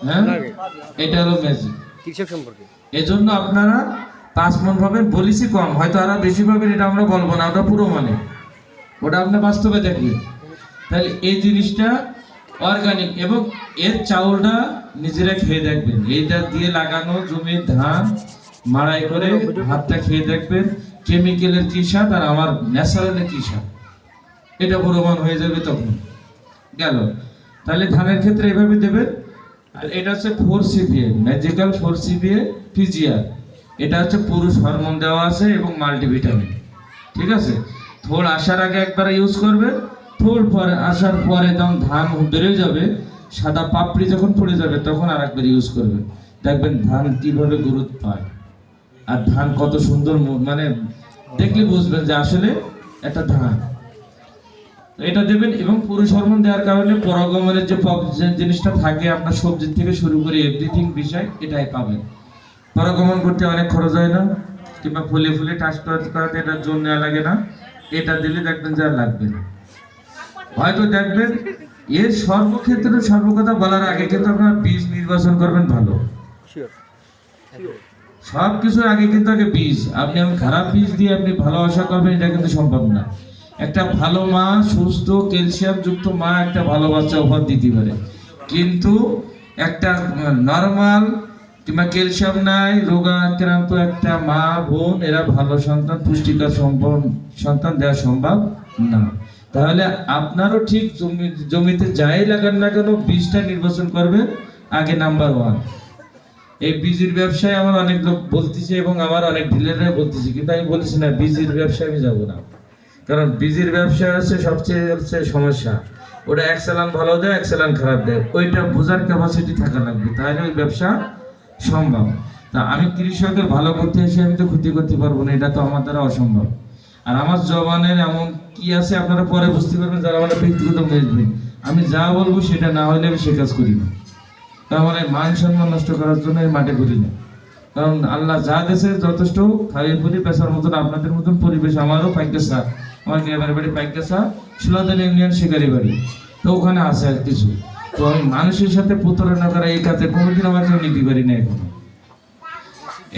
হ্যাঁ, এটা হলো ম্যাজিক কৃষক সম্পর্কে। এজন্য আপনারা 5 মণ পাবেন, বলিছি কম, হয়তো আরো বেশি পাবেন, এটা আমরা বলবো না, ওটা পুরো মানে ওটা আপনি বাস্তবে দেখবেন। তাহলে এই জিনিসটা অর্গানিক, এবং এর চাউলটা নিজেরা খেয়ে দেখবেন, এইটা দিয়ে লাগানো জমির ধান মাড়াই করে ভাতটা খেয়ে দেখবেন কেমিক্যালের কি স্বাদ আর আমার ন্যাচারালের কি স্বাদ, এটা প্রমাণ হয়ে যাবে তখন গেল। তাহলে ধানের ক্ষেত্রে এভাবে দেবেন। আর এটা হচ্ছে 4 CPA ম্যাজিক্যাল 4 CPA পিজিআর, এটা হচ্ছে পুরুষ হরমোন দেওয়া আছে এবং মাল্টিভিটামিন, ঠিক আছে? থোড় আসার আগে একবার ইউজ করবেন, থোড় পরে আসার পরে যখন ধান বেরোয় যাবে, সাদা পাপড়ি যখন পড়ে যাবে তখন আর একবার ইউজ করবেন, দেখবেন ধান কিভাবে গ্রোথ পায় আর ধান কত সুন্দর, মানে দেখলে বুঝবেন যে আসলে একটা ধান। এটা দেবেন, এবং পুরুষ হরমোন দেওয়ার কারণে পরাগমনের যে জিনিসটা থাকে আপনার সবজির থেকে শুরু করে এভরিথিং বিষয় এটাই পাবেন। পরাগমন করতে অনেক খরচ হয় না, কিংবা ফুলে ফুলে টাচ করাতে এটার জন্য লাগে না, এটা দিলে দেখবেন যে আর লাগবে না। হয়তো দেখবেন এর সর্বক্ষেত্রে সর্বকথা বলার আগে কিন্তু আপনার বীজ নির্বাচন করবেন ভালো, সব কিছুর আগে কিন্তু আগে বীজ। আপনি খারাপ বীজ দিয়ে আপনি ভালো আশা করবেন, এটা কিন্তু সম্ভব না। একটা ভালো মা, সুস্থ ক্যালসিয়াম যুক্ত মা একটা ভালো বাচ্চা উপহার দিতে পারে, কিন্তু একটা নর্মাল কিংবা ক্যালসিয়াম নাই রোগা আক্রান্ত একটা মা বোন এরা ভালো সন্তান পুষ্টিকর সন্তান দেওয়া সম্ভব না। তাহলে আপনারও ঠিক জমিতে যাই লাগান না কেন বীজটা নির্বাচন করবেন আগে, নাম্বার 1। এই বীজের ব্যবসায় আমার অনেক লোক বলতেছে এবং আমার অনেক ডিলাররা বলতেছে, কিন্তু আমি বলছি না বীজের ব্যবসায় আমি যাবো না, কারণ বীজের ব্যবসা হচ্ছে সবচেয়ে সমস্যা, ওটা এক চালান ভালো দেয় এক চালান খারাপ দেয়, ওইটা বোঝার ক্যাপাসিটি থাকা লাগবে, তাহলে ওই ব্যবসা সম্ভব। তা আমি কৃষকের ভালো করতে এসে আমি তো ক্ষতি করতে পারবো না, এটা তো আমার দ্বারা অসম্ভব। আর আমার জবানের এমন কি আছে আপনারা পরে বুঝতে পারবেন যারা আমার ব্যক্তিগত মেজবেন, আমি যা বলবো সেটা না হলে আমি সে কাজ করি না, কারণ আমার মান সম্মান নষ্ট করার জন্য এই মাঠে করি না, কারণ আল্লাহ যা দেশে যথেষ্ট খাইয়ে পরি পেশার মতন আপনাদের মতন পরিবেশ আমারও পাইকেসা, আমার গ্রামের বাড়ি পাইকেসা সুলাদান ইউনিয়ন শিকারি বাড়ি, তো ওখানে আছে আর কিছু, তো আমি মানুষের সাথে প্রতারণা করা এই কাজে কোনোদিন আমার কেউ নিতে পারি না। এখন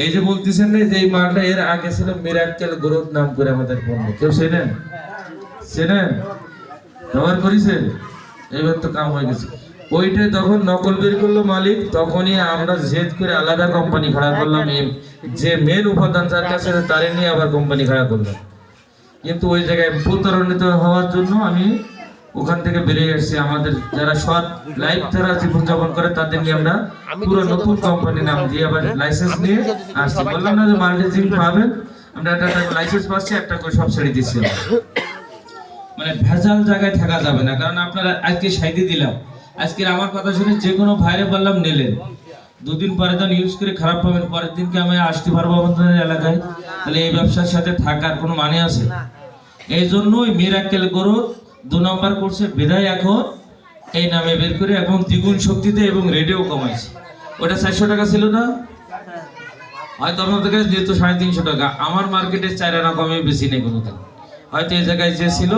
এই যে বলতেছেন না যে এই মালটা এর আগে ছিল মিরাক্কেল গ্রোথ নাম করে আমাদের পণ্য, কেউ চেনেন? ব্যবহার করেছেন? এবার তো কাম হয়ে গেছে। ওইটা যখন নকল বের করলো মালিক, তখনই আমরা জেদ করে আলাদা কোম্পানি খাড়া করলাম, যে মেন উপাদান যার কাছে তারে নিয়ে আবার কোম্পানি খাড়া করলাম, কিন্তু ওই জায়গায় প্রতারণিত হওয়ার জন্য আমি ওখান থেকে বেরিয়ে এসেছি। আমাদের যারা সৎ লাইফ যারা জীবনযাপন করে তাদের নিয়ে আমরা পুরো নতুন কোম্পানি নাম দিয়ে আবার লাইসেন্স নিয়ে আসছি। বললাম না যে মাল্টিজিং পাবেন, আমরা একটা লাইসেন্স পাচ্ছি, একটা করে সব ছেড়ে দিচ্ছি। মানে ভেজাল জায়গায় থাকা যাবে না, কারণ আপনারা আজকে সাইডে দিলাম, আজকের আমার কথা শুনে যে কোনো ভাইরে বললাম নিলেন, দুদিন পরে যখন ইউজ করে খারাপ পাবেন, পরের দিনকে আমি আসতে পারবো আপনাদের এলাকায়? তাহলে এই ব্যবসার সাথে থাকার কোনো মানে আছে? এই জন্যই মিরাক্কেল গরু 2 নম্বর করছে বিধায় এখন এই নামে বের করে এখন দ্বিগুণ শক্তিতে এবং রেডিও কমাইছে। ওটা 400 টাকা ছিল না, হয়তো আপনাদের কাছে যেহেতু 350 টাকা, আমার মার্কেটে 4 আনা কমে বেশি নেই কোনোদিন। হয়তো এই জায়গায় যে ছিল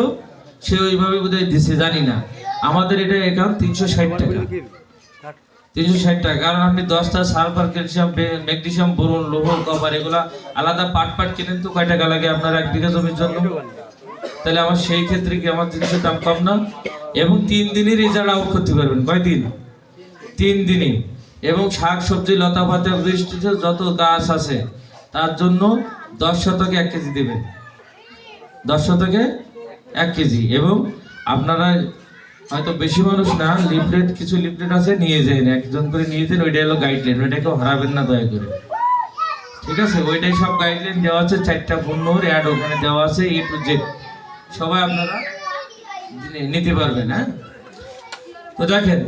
সে ওইভাবে বোধহয় দিছে, জানি না। আমাদের এটা এখন 360 টাকা, 360 টাকা। কারণ আপনি 10টা সালফার, ক্যালসিয়াম, ম্যাগনেসিয়াম, বোরন, লৌহ, কপার এগুলা আলাদা পাট কিনেন তো কয় টাকা লাগে আপনার 1 বিঘা জমির জন্য? তাহলে আমার সেই ক্ষেত্রে কি আমার জিনিসের দাম কম না? এবং 3 দিনের রেজাল্ট আউট করতে পারবেন। কয়দিন? 3 দিনে। এবং শাক সবজি লতা পাতা বৃষ্টিতে যত গাছ আছে তার জন্য 10 শতকে 1 কেজি দেবেন, 10 শতকে 1 কেজি। এবং আপনারা হয়তো বেশি মানুষ না, লিফলেট কিছু লিফলেট আছে নিয়ে যান, একজন করে নিয়ে যান, ওইটা হলো গাইডলাইন, ওইটাকেও হারাবেন না দয়া করে, ঠিক আছে? ওইটাই সব গাইডলাইন দেওয়া আছে, 4টা পণ্যর অ্যাড ওখানে দেওয়া আছে, A to Z সবাই আপনারা নিতে পারবেন। হ্যাঁ, তো দেখেন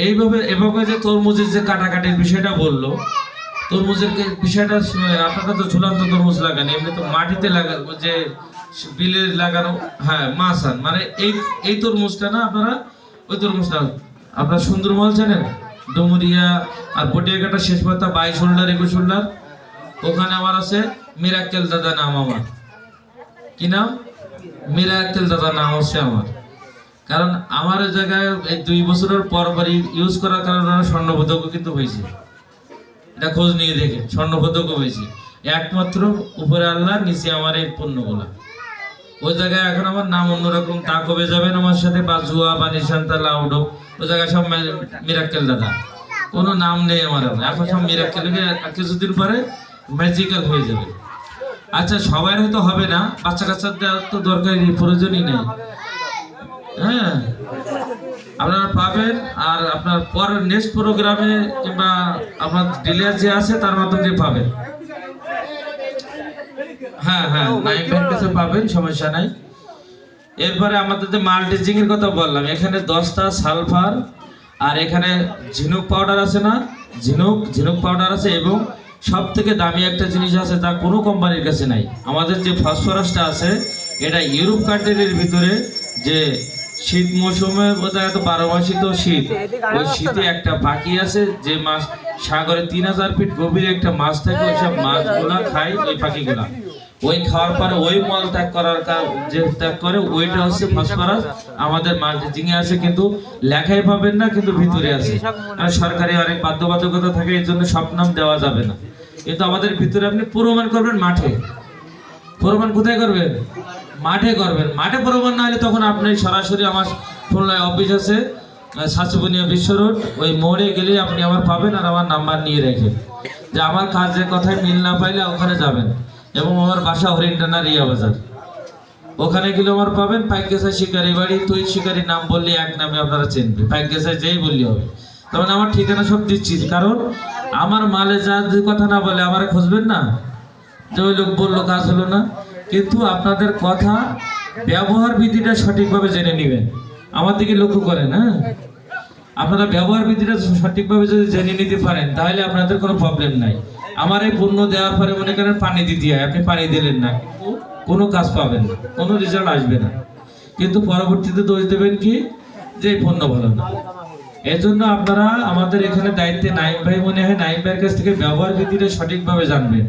এইভাবে এবং যে তরমুজের যে কাটাকাটির বিষয়টা বললো, তরমুজের বিষয়টা আপনারা তো ঝুলন্ত তরমুজ লাগান, এমনি তো মাটিতে লাগানো, যে বিলে লাগানো, হ্যাঁ মাছান, মানে এই তরমুজটা না, আপনারা ওই তরমুজটা আপনারা সুন্দরমহল জানেন, ডুমুরিয়া আর পটিয়াঘাটা শেষ পাতা 22 হোল্ডার 21 হোল্ডার, ওখানে আমার আছে মিরাক্কেল দাদা নাম। আমার কি নাম? মিরাক্কেল দাদা নাম হচ্ছে আমার। কারণ আমার ওই জায়গায় এই 2 বছরের পরই ইউজ করার কারণে স্বর্ণপদকও কিন্তু হয়েছে, এটা খোঁজ নিয়ে দেখে স্বর্ণপদকও হয়েছে একমাত্র উপরে আল্লাহ, নিচে আমার এই পণ্যগুলা। ওই জায়গায় এখন আমার নাম অন্যরকম, তা কবে যাবেন আমার সাথে, বা জুয়া বা নিশান্তা লাউডো, ওই জায়গায় সব মিরাক্কেল দাদা, কোনো নাম নেই আমার এখন, সব মিরাক্কেল। কিছুদিন পরে ম্যাজিক্যাল হয়ে যাবে। আচ্ছা, সবাই হয়তো হবে না, বাচ্চা কাচ্চাদের তো দরকারি প্রয়োজনই নেই। হ্যাঁ, আপনারা পাবেন। আর আপনার পরের নেক্সট প্রোগ্রামে কিংবা আপনার ডিলার যে আছে তার মাধ্যমে পাবেন। হ্যাঁ হ্যাঁ, নাইম ভাইয়ের কাছে পাবেন, সমস্যা নাই। এরপরে আমাদের যে মাল্টিজিং এর কথা বললাম, এখানে 10টা সালফার আর এখানে ঝিনুক পাউডার আছে না, ঝিনুক পাউডার আছে। এবং সব থেকে দামি একটা জিনিস আছে, তা কোনো কোম্পানির কাছে নাই। আমাদের যে ফসফরাসটা আছে, এটা ইউরোপ কান্ট্রির ভিতরে, যে শীত মৌসুমে বোধহয় এত 12 মাসই তো শীত, ওই শীতে একটা পাখি আছে যে মাছ সাগরে 3000 ফিট গভীরে একটা মাছ থাকে, ওই সব মাছগুলা খায় ওই পাখিগুলা। ওই খাওয়ার পরে ওই মল ত্যাগ করার যে ত্যাগ করে, ওইটা হচ্ছে ফসফরাস। আমাদের মাল্টিজিং এ আছে, কিন্তু লেখাই পাবেন না, কিন্তু ভিতরে আছে। আর সরকারি অনেক বাধ্যবাধকতা থাকে, এই জন্য সব নাম দেওয়া যাবে না। কিন্তু আমাদের ভিতরে আপনি প্রমাণ করবেন মাঠে। প্রমাণ কোথায় করবেন? মাঠে করবেন। মাঠে প্রমাণ না হলে তখন আপনি সরাসরি আমার খুলনায় অফিস আছে, সাচুবনিয়া বিশ্ব রোড, ওই মোড়ে গেলে আপনি আমার পাবেন। আর আমার নাম্বার নিয়ে রেখেন, যে আমার কাজের কথায় মিল না পাইলে ওখানে যাবেন। এবং আমার বাসা হরিণটানা রিয়া বাজার, ওখানে গেলে আমার পাবেন। পাইকেশাই শিকারি বাড়ি, তুই শিকারির নাম বললে এক নামে আপনারা চিনবে, পাইকেশাই যেই বললে হবে। তখন আমার ঠিকানা সব দিচ্ছি, কারণ আমার মালে যা কথা না বলে আমার খুঁজবেন না, যে ওই লোক বললো কাজ হলো না। কিন্তু আপনাদের কথা ব্যবহার বিধিটা সঠিকভাবে জেনে নেবেন। আমার দিকে লক্ষ্য করেন। হ্যাঁ, আপনারা ব্যবহার বিধিটা সঠিকভাবে যদি জেনে নিতে পারেন, তাহলে আপনাদের কোনো প্রবলেম নাই। আমার এই পণ্য দেওয়ার পরে মনে করেন পানি দিতে হয়, আপনি পানি দিলেন না, কোনো কাজ পাবেন না, কোনো রেজাল্ট আসবে না। কিন্তু পরবর্তীতে দোষ দেবেন কি, যে এই পণ্য ভালো না। এই জন্য আপনারা আমাদের এখানে দায়িত্বে নাইম ভাই, মনে হয় নাইম ভাইয়ের কাছ থেকে ব্যবহার বিধিটা সঠিকভাবে জানবেন।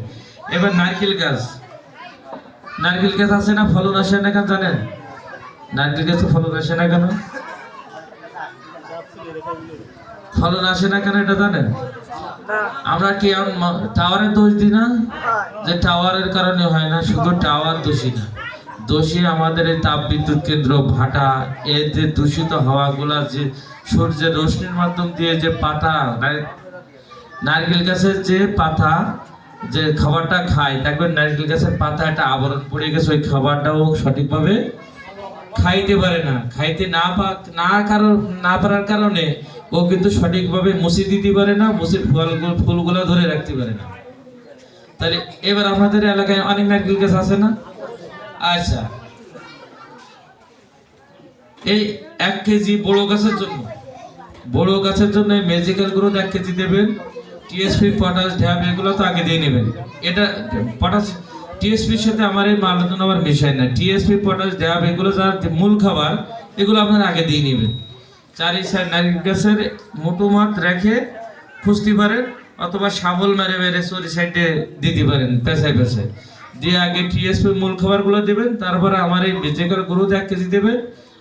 এবার নারকেল গাছ আছে না, ফলন আসে না কেন জানেন? নারকেল গাছে ফলন আসে না কেন? ফলন আসে না কেন এটা জানেন? আমরা কি টাওয়ারের দোষ দিই না, যে টাওয়ারের কারণে হয় না? শুধু টাওয়ার দোষী না, দোষী আমাদের এই তাপ বিদ্যুৎ কেন্দ্র, ভাটা, এর যে দূষিত হাওয়াগুলা, যে সূর্যের রশ্মির মাধ্যম দিয়ে যে পাতা, নারকেল গাছের যে পাতা যে খাবারটা খায়, দেখবেন নারকেল গাছের পাতা একটা আবরণ পড়ে গেছে, ওই খাবারটাও সঠিকভাবে খাইতে পারে না, খাইতে না পারার কারণে ও কিন্তু সঠিকভাবে মুছে দিতে পারে না, মুছে ফুলগুলো ধরে রাখতে পারে না। তাহলে এবার আমাদের এলাকায় অনেক নারকেল গাছ আছে না? আচ্ছা, এই 1 কেজি বড় গাছের জন্য ম্যাজিক্যাল গ্রোথ 1 কেজি দেবেন। টিএসপি, পটাশ, ঢ্যাপ এগুলো তো আগে দিয়ে নেবেন। এটা পটাশ টিএসপির সাথে আমার এই মালাতুন আবার মিশায় না। টিএসপি, পটাশ, ঢ্যাপ এগুলো যার মূল খাবার, এগুলো আপনারা আগে দিয়ে নেবেন। 4 সাইড নারকেল গাছের মোটো মাত রেখে খুঁজতে পারেন, অথবা শাবল মেরে মেরে 4 সাইডে দিতে পারেন, পেঁচায় দিয়ে আগে টিএসপি মূল খাবারগুলো দেবেন। তারপরে আমার এই ম্যাজিক্যাল গ্রোথ 1 কেজি দেবেন,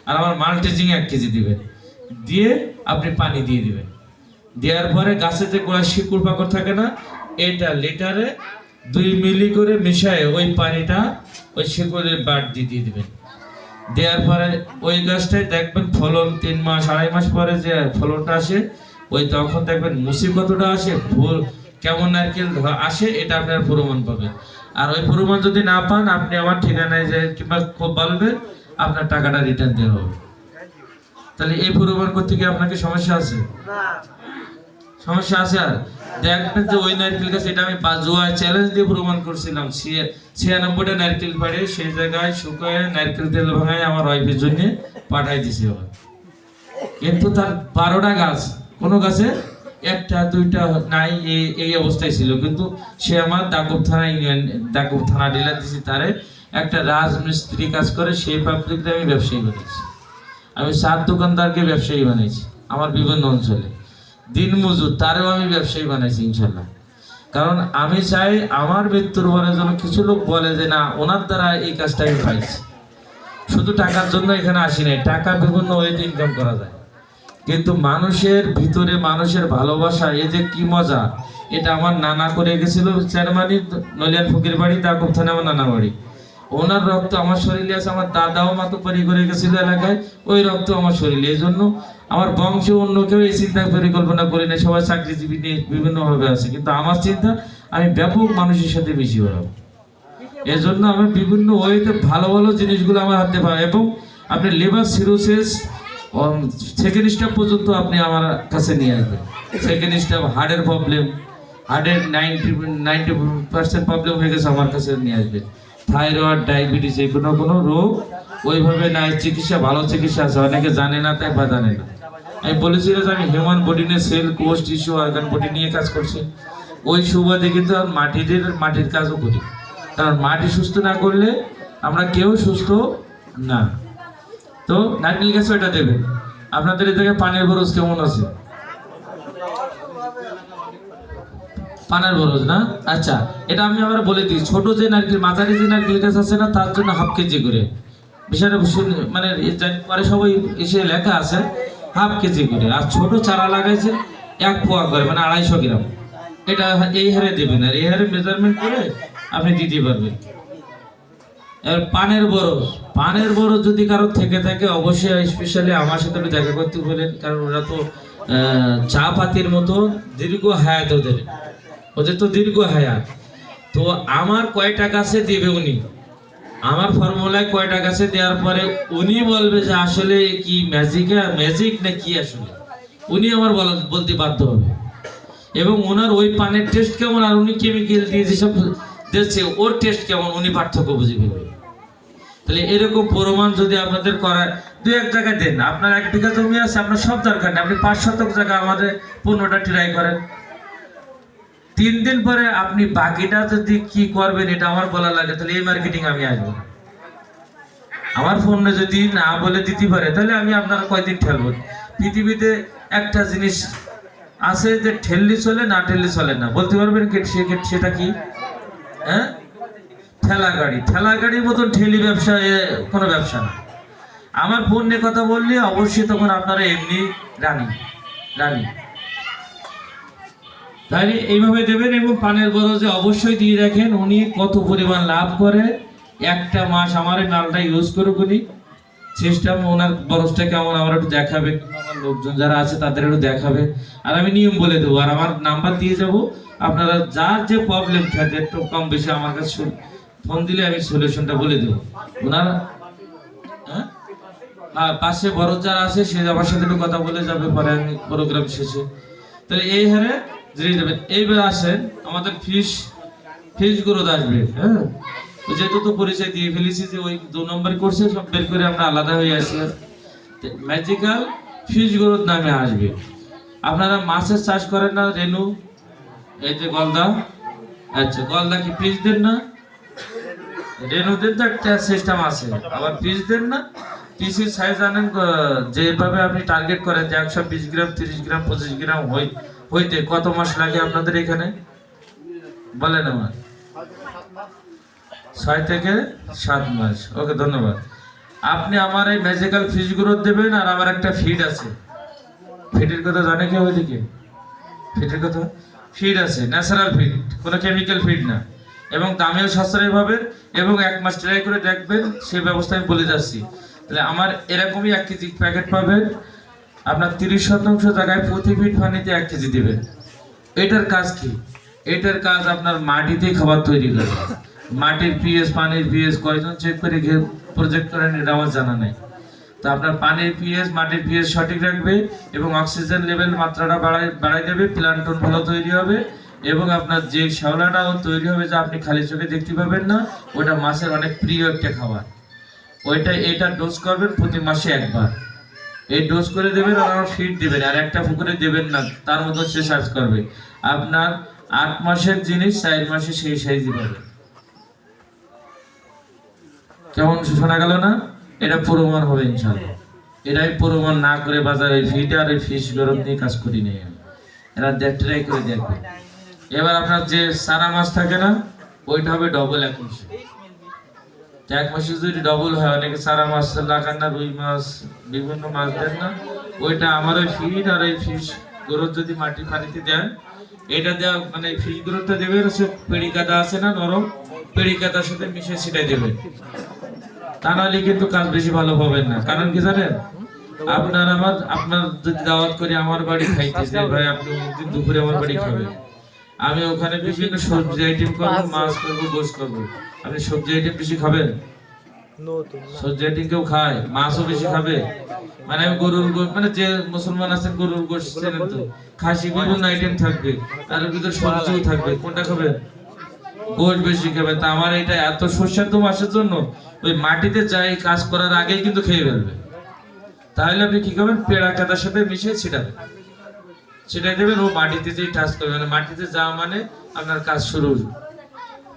আর আমার মাল্টিজিং 1 কেজি দিবেন। দিয়ে আপনি পানি দিয়ে দিবেন। দেওয়ার পরে গাছে যে গোড়া শিকড় পাকড় থাকে না, এটা লিটারে 2 মিলি করে মিশায় ওই পানিটা ওই শিকড়ের বাট দিয়ে দিবেন। দেওয়ার পরে ওই গাছটায় দেখবেন ফলন 3 মাস 2.5 মাস পরে যে ফলনটা আসে, ওই তখন দেখবেন মুসি কতটা আসে, ফুল কেমন নারকেল আসে, এটা আপনার প্রমাণ পাবেন। আর ওই প্রমাণ যদি না পান, আপনি আমার ঠিকানায় যে কিংবা খুব বলবেন, আপনার টাকাটা রিটার্ন দেওয়া হবে। তাহলে এই প্রমাণ করতে কি আপনাকে সমস্যা আছে? সমস্যা আছে? আর দেখবেন যে ওই নারকেল গাছ, এটা আমি বাজুয়া চ্যালেঞ্জ দিয়ে প্রমাণ করছিলাম, 96টা নারকেল পাড়ে সেই জায়গায় শুকায় নারকেল তেল ভাঙায় আমার ওয়াইফের জন্য পাঠাই দিছি আবার। কিন্তু তার 12টা গাছ, কোনো গাছে 1টা 2টা নাই, এই অবস্থায় ছিল। কিন্তু সে আমার দাকুব থানা ডিলার দিছি, তারে একটা রাজমিস্ত্রি কাজ করে, সেই পাবলিকটা আমি ব্যবসায়ী বানিয়েছি। আমি 7 দোকানদারকে ব্যবসায়ী বানিয়েছি আমার বিভিন্ন অঞ্চলে, দিন মজুর তারেও আমি ব্যবসায়ী বানাইছি ইনশাল্লাহ। কারণ আমি চাই আমার মৃত্যুর পরে যেন কিছু লোক বলে যে না, ওনার দ্বারা এই কাজটা আমি পাইছি। শুধু টাকার জন্য এখানে আসি নাই, টাকা বিভিন্ন ওয়েতে ইনকাম করা যায়, কিন্তু মানুষের ভিতরে মানুষের ভালোবাসা, এই যে কি মজা, এটা আমার নানা করে গেছিল চেয়ারমানি, নলিয়ান ফকির বাড়ি, দাকুব থানা আমার নানা বাড়ি। ওনার রক্ত আমার শরীরে আছে, আমার দাদাও মাতব্বরি করে গেছিল এলাকায়, ওই রক্ত আমার শরীরে। এই জন্য আমার বংশ অন্য কেউ এই চিন্তা পরিকল্পনা করি না, সবাই চাকরিজীবী নিয়ে বিভিন্নভাবে আছে, কিন্তু আমার চিন্তা আমি ব্যাপক মানুষের সাথে বেশি বেড়াবো। এই জন্য আমি বিভিন্ন ওয়েতে ভালো ভালো জিনিসগুলো আমার হাতে পাই। এবং আপনি লিভার সিরোসিস 2nd স্টেপ পর্যন্ত আপনি আমার কাছে নিয়ে আসবেন। 2nd স্টেপ হার্টের প্রবলেম, হার্টের 90% প্রবলেম হয়ে গেছে, আমার কাছে নিয়ে আসবেন। থাইরয়েড, ডায়াবেটিস, এই কোনো রোগ ওইভাবে নাই, চিকিৎসা ভালো চিকিৎসা আছে, অনেকে জানে না, তাই বা জানে না। আমি বলেছিলাম যে আমি হিউম্যান বডি নিয়ে সেল, কোষ, টিস্যু, অর্গান বডি নিয়ে কাজ করছি। ওই সুবাদে কিন্তু মাটির কাজও করি, কারণ মাটি সুস্থ না করলে আমরা কেউ সুস্থ না। তো নারকেল গাছ ওইটা দেবেন। আপনাদের এই জায়গায় পানের বরজ কেমন আছে? পানের বরজ না? আচ্ছা, এটা আমি আবার বলে দিই, ছোট যে নারকেল, মাঝারি যে নারকেল গাছ আছে না, তার জন্য 1/2 কেজি করে, বিষয়টা মানে পরে সবাই এসে লেখা আছে 1/2 কেজি করে। আর ছোট চারা লাগাইছে 1 পোয়া করে, মানে 250 গ্রাম। এটা এই হারে দেবেন, আর এই হারে মেজারমেন্ট করে আপনি দিতে পারবেন। এবার পানের বরজ যদি কারো থেকে থাকে, অবশ্যই স্পেশালি আমার সাথে একটু দেখা করতে বলেন, কারণ ওরা তো চা পাতির মতো দীর্ঘ হায়াত, ওদের তো দীর্ঘ হায়াত। তো আমার কয়টা গাছে দেবে উনি, আমার ফর্মুলায় কয়টা গাছে দেওয়ার পরে উনি বলবে যে আসলে কি ম্যাজিক না কি, আসলে উনি আমার বলতে বাধ্য হবে। এবং ওনার ওই পানের টেস্ট কেমন, আর উনি কেমিক্যাল দিয়ে যেসব দিচ্ছে ওর টেস্ট কেমন, উনি পার্থক্য বুঝে ফেলবে। তাহলে এরকম প্রমাণ যদি আপনাদের করার 2-1 জায়গায় দেন, আপনার 1 বিঘা জমি আছে, আপনার সব দরকার নেই, আপনি 5 শতক জায়গা আমাদের 15টা ট্রাই করেন। 3 দিন পরে আপনি বাকিটা যদি কি করবেন এটা আমার বলা লাগে, তাহলে এই মার্কেটিং আমি আসবো না। আমার ফোনে যদি না বলে দিতে পারে, তাহলে আমি আপনারা কয়দিন ঠেলবো? পৃথিবীতে একটা জিনিস আছে যে ঠেললি চলে, না ঠেললি চলে না, বলতে পারবেন সেটা কি? হ্যাঁ, ঠেলা গাড়ির মতন ঠেলি ব্যবসা কোনো ব্যবসা না। আমার ফোন নিয়ে কথা বললে অবশ্যই তখন আপনারা এমনি রানি। তাহলে এইভাবে দেবেন। এবং পানের বরজে অবশ্যই দিয়ে রাখেন উনি কত পরিমাণ লাভ করে। 1টা মাস আমার এই মালটা ইউজ করুক উনি, সিস্টেম ওনার বরজটা কেমন আমার একটু দেখাবে, আমার লোকজন যারা আছে তাদের একটু দেখাবে, আর আমি নিয়ম বলে দেবো, আর আমার নাম্বার দিয়ে যাব। আপনারা যার যে প্রবলেম থাকে একটু কম বেশি আমার কাছে ফোন দিলে আমি সলিউশনটা বলে দেবো। ওনারা পাশে বড় যারা আছে সে আমার সাথে একটু কথা বলে যাবে পরে আমি প্রোগ্রাম শেষে। তাহলে এই হারে জিনিস দেবেন। এইবার আসেন আমাদের ফিস গ্রোথ আসবে। হ্যাঁ, তো যেহেতু তো পরিচয় দিয়ে ফেলেছি যে ওই 2 নম্বর কোর্সে সব বের করে আমরা আলাদা হয়ে আসি। ম্যাজিক্যাল ফিস গ্রোথ নামে আসবে। আপনারা মাছের চাষ করেন না রেনু, এই যে গলদা, আচ্ছা গলদা কি ফিস দেন না? রেনুদের তো একটা সিস্টেম আছে, আবার পিস দেন না। পিসের সাইজ জানেন যেভাবে আপনি টার্গেট করেন যে 120 গ্রাম 30 গ্রাম 25 গ্রাম হইতে কত মাস লাগে আপনাদের এখানে বলেন আমার? 6 থেকে 7 মাস। ওকে, ধন্যবাদ। আপনি আমার এই ম্যাজিক্যাল ফিশ গ্রোথ দেবেন, আর আমার একটা ফিড আছে। ফিডের কথা জানে কেউ ওইদিকে? ফিডের কথা, ফিড আছে ন্যাচারাল ফিড, কোনো কেমিক্যাল ফিড না, এবং দামেও সাশ্রয় পাবেন, এবং 1 মাস ট্রাই করে দেখবেন, সেই ব্যবস্থা আমি বলে যাচ্ছি। তাহলে আমার এরকমই 1 কেজি প্যাকেট পাবেন। আপনার 30% জায়গায় প্রতি ফিট পানিতে 1 কেজি দেবেন। এটার কাজ কি? এটার কাজ আপনার মাটিতে খাবার তৈরি করে। মাটির পিএইচ, পানির পিএইচ কয়জন চেক করে প্রজেক্ট করেন এটা আমার জানা নাই। তো আপনার পানির পিএইচ, মাটির পিএইচ সঠিক রাখবে, এবং অক্সিজেন লেভেল মাত্রাটা বাড়াই দেবে, প্ল্যান্টন ভালো তৈরি হবে, এবং আপনার যে শ্যাওলাটা তৈরি হবে যা আপনি খালি চোখে দেখতে পাবেন না, ওটা মাছের অনেক প্রিয় একটা খাবার। এটা ডোজ করবেন প্রতি মাসে 1 বার। এই ডোজ করে দেবেন, আর ফিড দেবেন, আর একটা পুকুরে দেবেন না, তার মতো সে সার্চ করবে। আপনার 8 মাসের জিনিস 4 মাসে সেই সাইজই পাবে। কেমন শোনা গেল না? এটা প্রমাণ হবে ইনশাআল্লাহ। এটাই প্রমাণ না করে বাজারে ফিড আর ফিশ গরম নিয়ে কাজ করি নেই আমি। এরা ট্রাই করে দেখবে। এবার আপনার যে সারা মাছ থাকে না, ওইটা হবে ডবল 1 মাসে। 1 মাসে যদি ডবল হয়, অনেকে সারা মাছ লাগান না, রুই মাছ বিভিন্ন মাছ দেন না, ওইটা আমার ওই ফিড আর এই ফিশ গ্রোথ যদি মাটি পানিতে দেন, এটা দেওয়া মানে ফিশ গ্রোথটা দেবে হচ্ছে পেড়ি কাদা আছে না নরম, পেড়ি কাদার সাথে মিশিয়ে ছিটাই দেবেন। তা নাহলে কিন্তু কাজ বেশি ভালো পাবেন না। কারণ কি জানেন, আপনার যদি দাওয়াত করি আমার বাড়ি খাইতে যে ভাই আপনি একদিন দুপুরে আমার বাড়ি খাবেন, আমি ওখানে বিভিন্ন সবজি আইটেম করবো, মাছ করবো, গোশ করবো। আপনি সবজি আইটেম বেশি খাবেন? সবজি আইটেম কেউ খায়? মাছও বেশি খাবে? মানে আমি গরুর মানে যে মুসলমান আছেন গরুর গোশ চেনেন তো, খাসি বিভিন্ন আইটেম থাকবে, তার ভিতরে সবজিও থাকবে, কোনটা খাবেন? গোশ বেশি খাবেন। তা আমার এটা এত সুস্বাদু মাছের জন্য ওই মাটিতে যাই কাজ করার আগেই কিন্তু খেয়ে ফেলবে। তাহলে আপনি কি করবেন, পেড়া কাদার সাথে মিশিয়ে ছিটাই দেবেন। ও মাটিতে যেই টাচ করবে, মানে মাটিতে যাওয়া মানে আপনার কাজ শুরু।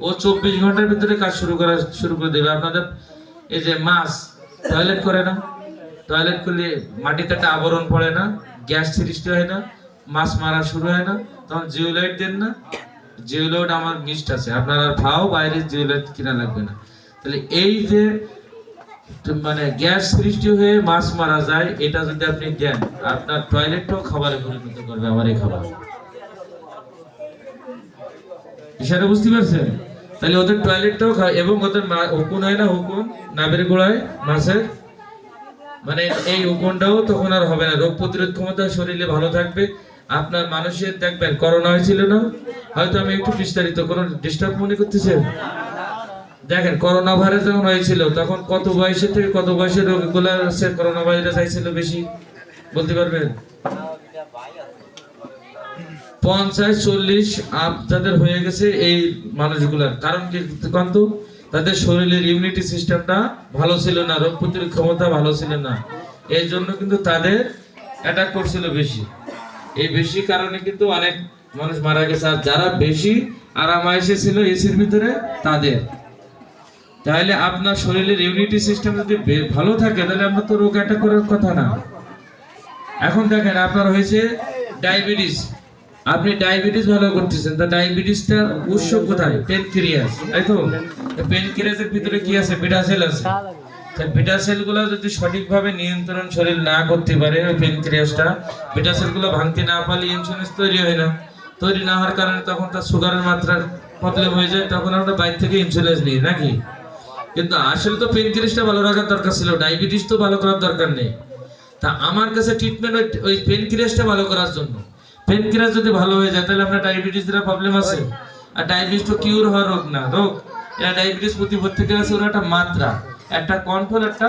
ও 24 ঘন্টার ভিতরে কাজ শুরু করে দেবে। আপনাদের এই যে মাছ টয়লেট করে না, টয়লেট করলে মাটিতে একটা আবরণ পড়ে না, গ্যাস সৃষ্টি হয় না, মাছ মারা শুরু হয় না, তখন জিওলাইট দেন না। জিওলাইট আমার মিস্ট আছে, আপনার আর ফাও বাইরে জিওলাইট কিনা লাগবে না। তাহলে এই যে মানে গ্যাস সৃষ্টি হয়ে মাছ মারা যায়, এটা যদি আপনি দেন, আপনার টয়লেটটাও খাবারে পরিণত করবে আমার এই খাবার। বিষয়টা বুঝতে পারছেন? তাহলে ওদের টয়লেটটাও খায়, এবং ওদের হুকুন হয় না, হুকুন নাবের গোড়ায় মাছের, মানে এই হুকুনটাও তখন আর হবে না। রোগ প্রতিরোধ ক্ষমতা শরীরে ভালো থাকবে। আপনার মানুষের দেখবেন করোনা হয়েছিল না, হয়তো আমি একটু বিস্তারিত কোনো ডিস্টার্ব মনে করতেছেন। দেখেন করোনা ভাইরাস যখন হয়েছিল, তখন কত বয়সের থেকে কত বয়সের রোগগুলো করোনা ভাইরাস আইছিল বেশি বলতে পারবেন? 50-40 আপ যাদের হয়ে গেছে এই মানুষগুলার। কারণ কি? কিন্তু তাদের শরীরের ইমিউনিটি সিস্টেমটা ভালো ছিল না, রোগ প্রতিরোধ ক্ষমতা ভালো ছিল না, এই জন্য কিন্তু তাদের অ্যাটাক করছিল বেশি। এই বেশি কারণে কিন্তু অনেক মানুষ মারা গেছে। আর যারা বেশি আরামায়েশে ছিল এসির ভিতরে তাদের, তাহলে আপনার শরীরের ইমিউনিটি সিস্টেম যদি ভালো থাকে, তাহলে আপনার তো রোগ অ্যাটাক করার কথা না। এখন দেখেন আপনার হয়েছে ডায়াবেটিস, আপনি ডায়াবেটিস ভালো করতেছেন, তা ডায়াবেটিসটার উৎস কোথায়? পেনক্রিয়াস, তাই তো? পেনক্রিয়াসের ভিতরে কি আছে? বিটা সেল আছে। বিটা সেলগুলো যদি সঠিকভাবে নিয়ন্ত্রণ শরীর না করতে পারে, ওই পেনক্রিয়াসটা বিটা সেলগুলো ভাঙতে না পারলে ইনসুলিন তৈরি হয় না। তৈরি না হওয়ার কারণে তখন তার সুগারের মাত্রার প্রবলেম হয়ে যায়, তখন আমরা বাইরে থেকে ইনসুলিন নিই নাকি? কিন্তু আসলে তো পেনক্রিয়াসটা ভালো রাখার দরকার ছিল, ডায়াবেটিস তো ভালো করার দরকার নেই। তা আমার কাছে ট্রিটমেন্ট ওই পেনক্রিয়াসটা ভালো করার জন্য। পেনক্রিয়াস যদি ভালো হয়ে যায়, তাহলে আপনার ডায়াবেটিস এর প্রবলেম আছে। আর ডায়াবেটিস তো কিউর হওয়ার রোগ না, রোগ। এটা ডায়াবেটিস প্রতিরোধ থেকে আছে ওর একটা মাত্রা, একটা কন্ট্রোল, একটা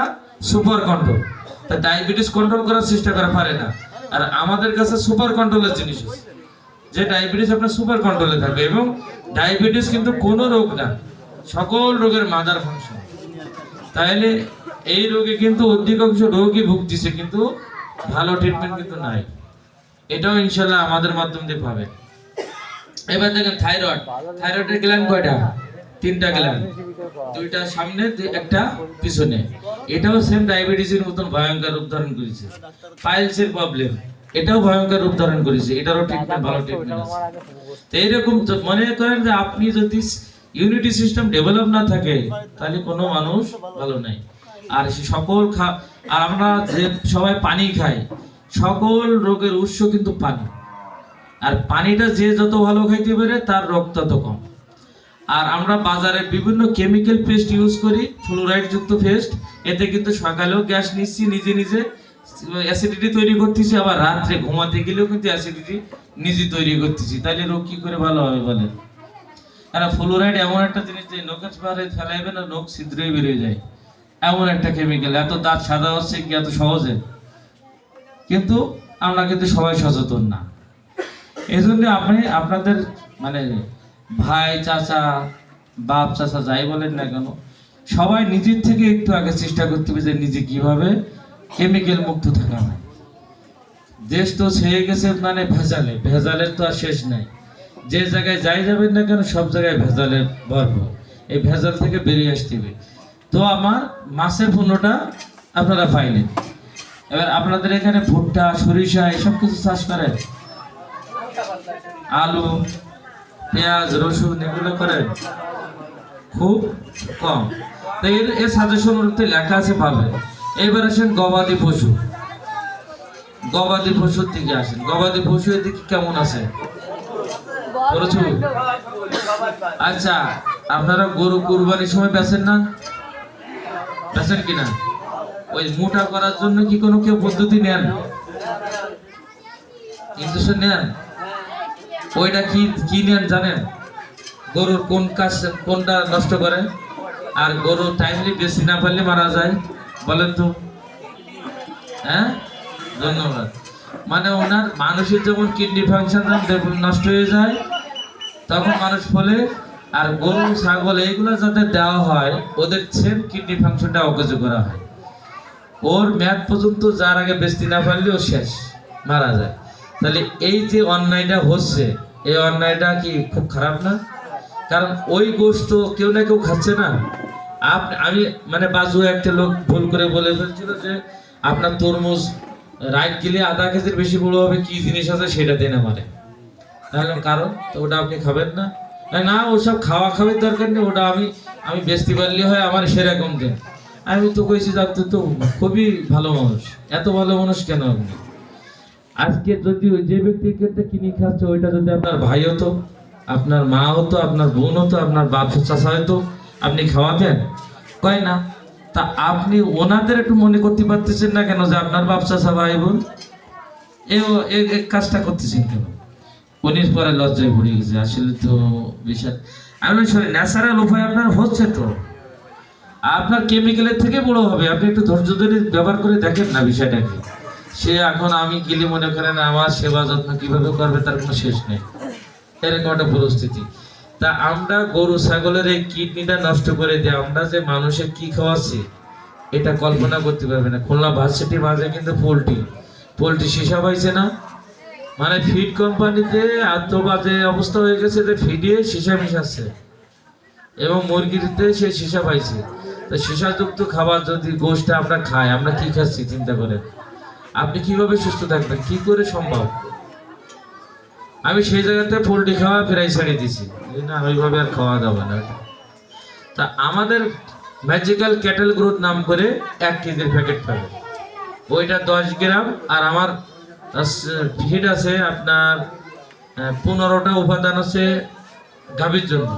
সুপার কন্ট্রোল। তা ডায়াবেটিস কন্ট্রোল করার চেষ্টা করা পারে না। আর আমাদের কাছে সুপার কন্ট্রোলের জিনিস আছে, যে ডায়াবেটিস আপনার সুপার কন্ট্রোলে থাকবে। এবং ডায়াবেটিস কিন্তু কোনো রোগ না, সকল রোগের মাদার ফাংশন। তাহলে এই রোগে কিন্তু অধিকাংশ রোগই ভুগতেছে, কিন্তু ভালো ট্রিটমেন্ট কিন্তু নাই। এটাও ইনশাল্লাহ আমাদের মাধ্যম দিয়ে পাবে। এবার দেখেন থাইরয়েড, থাইরয়েডের গ্ল্যান্ড কয়টা? 3টা গ্ল্যান্ড, 2টা সামনে, একটা পিছনে। এটাও সেম ডায়াবেটিসের মতন ভয়ঙ্কর রূপ ধারণ করেছে। পাইলসের প্রবলেম, এটাও ভয়ঙ্কর রূপ ধারণ করেছে, এটারও ট্রিটমেন্ট, ভালো ট্রিটমেন্ট আছে। তো এইরকম মনে করেন যে আপনি যদি ইউনিটি সিস্টেম ডেভেলপ না থাকে তাহলে কোনো মানুষ ভালো নাই। আর সকল আর আমরা যে সবাই পানি খাই, সকল রোগের উৎস কিন্তু পানি। আর পানিটা যে যত ভালো খাইতে পারে তার রোগ তত কম। আর আমরা বাজারে বিভিন্ন কেমিক্যাল পেস্ট ইউজ করি, ফ্লোরাইড যুক্ত পেস্ট, এতে কিন্তু সকালেও গ্যাস নিচ্ছি, নিজে নিজে অ্যাসিডিটি তৈরি করতেছি, আবার রাত্রে ঘুমাতে গেলেও কিন্তু অ্যাসিডিটি নিজে তৈরি করতেছি। তাহলে রোগ কি করে ভালো হবে বলেন? কারণ ফ্লোরাইড এমন একটা জিনিস যে নখের পাহাড়ে ফেলাইবে না, নখ ছিদ্রই বেরিয়ে যায়, এমন একটা কেমিক্যাল। এত দাঁত সাদা হচ্ছে কি এত সহজে? কিন্তু আমরা কিন্তু সবাই সচেতন না। এই জন্য আপনি আপনাদের মানে ভাই, চাচা, বাপ, চাচা যাই বলেন না কেন, সবাই নিজের থেকে একটু আগে চেষ্টা করতে হবে যে নিজে কিভাবে কেমিক্যাল মুক্ত থাকা হয়। দেশ তো ছেয়ে গেছে মানে ভেজালে, ভেজালের তো আর শেষ নাই। যে জায়গায় যাই যাবেন না কেন সব জায়গায় ভেজালের ভরপুর। এই ভেজাল থেকে বেরিয়ে আসতে হবে। তো আমার মাছের পণ্যটা আপনারা পাইলেন। এবার আপনাদের এখানে ভুট্টা, সরিষা এসব কিছু চাষ করে, আলু, পেঁয়াজ, রসুন এগুলো করেন খুব কম। তো এর সাজেশন লেখা আছে, পাবেন। এইবার আসেন গবাদি পশু, গবাদি পশুর দিকে আসেন। গবাদি পশু এদিকে কেমন আছে? প্রচুর। আচ্ছা, আপনারা গরু কুরবানির সময় বেচেন না? বেচেন কিনা? ওই মোটা করার জন্য কি কোনো কেউ পদ্ধতি নেন? ইনজেকশন নেন? ওইটা কি কি নেন জানেন? গরুর কোন কাজ কোনটা নষ্ট করে? আর গরু টাইমলি বেশি না পারলে মারা যায়, বলেন তো? হ্যাঁ, ধন্যবাদ। মানে ওনার মানুষের যেমন কিডনি ফাংশন নষ্ট হয়ে যায় তখন মানুষ ফলে, আর গরু, ছাগল এইগুলো যাতে দেওয়া হয় ওদের সেম কিডনি ফাংশনটা অকেজ করা হয়। ওর মেয়াদ পর্যন্ত যার আগে বেচতে না পারলে ও শেষ, মারা যায়। তাহলে এই যে অন্যায়টা হচ্ছে, এই অন্যায়টা কি খুব খারাপ না? কারণ ওই গোশত কেউ না কেউ খাচ্ছে না। আমি মানে বাজু একটা লোক ভুল করে বলে ফেলছিল যে আপনার তরমুজ রাইট গেলে আধা কেজির বেশি বড় হবে, কি জিনিস আছে সেটা দেনা মানে। তাহলে কারণ তো ওটা আপনি খাবেন না? না, ওসব খাওয়া খাবের দরকার নেই, ওটা আমি বেচতে পারলে হয়, আমার সেরকম দেন। আমি তো কইছি যে আপনি তো খুবই ভালো মানুষ, এত ভালো মানুষ কেন আপনি? আজকে যদি ওই যে ব্যক্তিকে কিনে খাচ্ছে ওইটা যদি আপনার ভাই হতো, আপনার মা হতো, আপনার বোন হতো, আপনার বাপ চাচা হতো, আপনি খাওয়াতেন? কয় না। তা আপনি ওনাদের একটু মনে করতে পারতেছেন না কেন যে আপনার বাপ চাচা ভাই বোন? এই কাজটা করতেছেন কেন? উনি পরে লজ্জায় পড়ে গেছে। আসলে তো বিশাল, আমি সরি ন্যাচারাল উপায় আপনার হচ্ছে তো, আপনার কেমিক্যালের থেকে বড় হবে। আপনি একটু ধৈর্য ধরে ব্যবহার করে দেখেন না বিষয়টাকে। সে এখন আমি গেলে মনে করেন আমার সেবা যত্ন কিভাবে করবে তার কোনো শেষ নেই, এরকম একটা পরিস্থিতি। তা আমরা গরু ছাগলের এই কিডনিটা নষ্ট করে দিয়ে আমরা যে মানুষের কি খাওয়াচ্ছি এটা কল্পনা করতে পারবে না। খুলনা ভার্সিটির মাঝে কিন্তু পোলট্রি সীসা পাইছে না, মানে ফিড কোম্পানিতে এত বাজে অবস্থা হয়ে গেছে যে ফিডে সীসা মিশাচ্ছে এবং মুরগিতে সে সীসা পাইছে। তো সীসাযুক্ত খাবার যদি গোশটা আমরা খাই, আমরা কি খাচ্ছি চিন্তা করেন। আপনি কিভাবে সুস্থ থাকবেন, কি করে সম্ভব? আমি সেই জায়গাতে পোলট্রি খাওয়া প্রায় ছেড়ে দিছি, না ওইভাবে আর খাওয়া যাবে না। তা আমাদের ম্যাজিক্যাল ক্যাটেল গ্রোথ নাম করে 1 কেজির প্যাকেট পাবে, ওইটা 10 গ্রাম। আর আমার ফিড আছে আপনার 15টা উপাদান আছে গাভীর জন্য,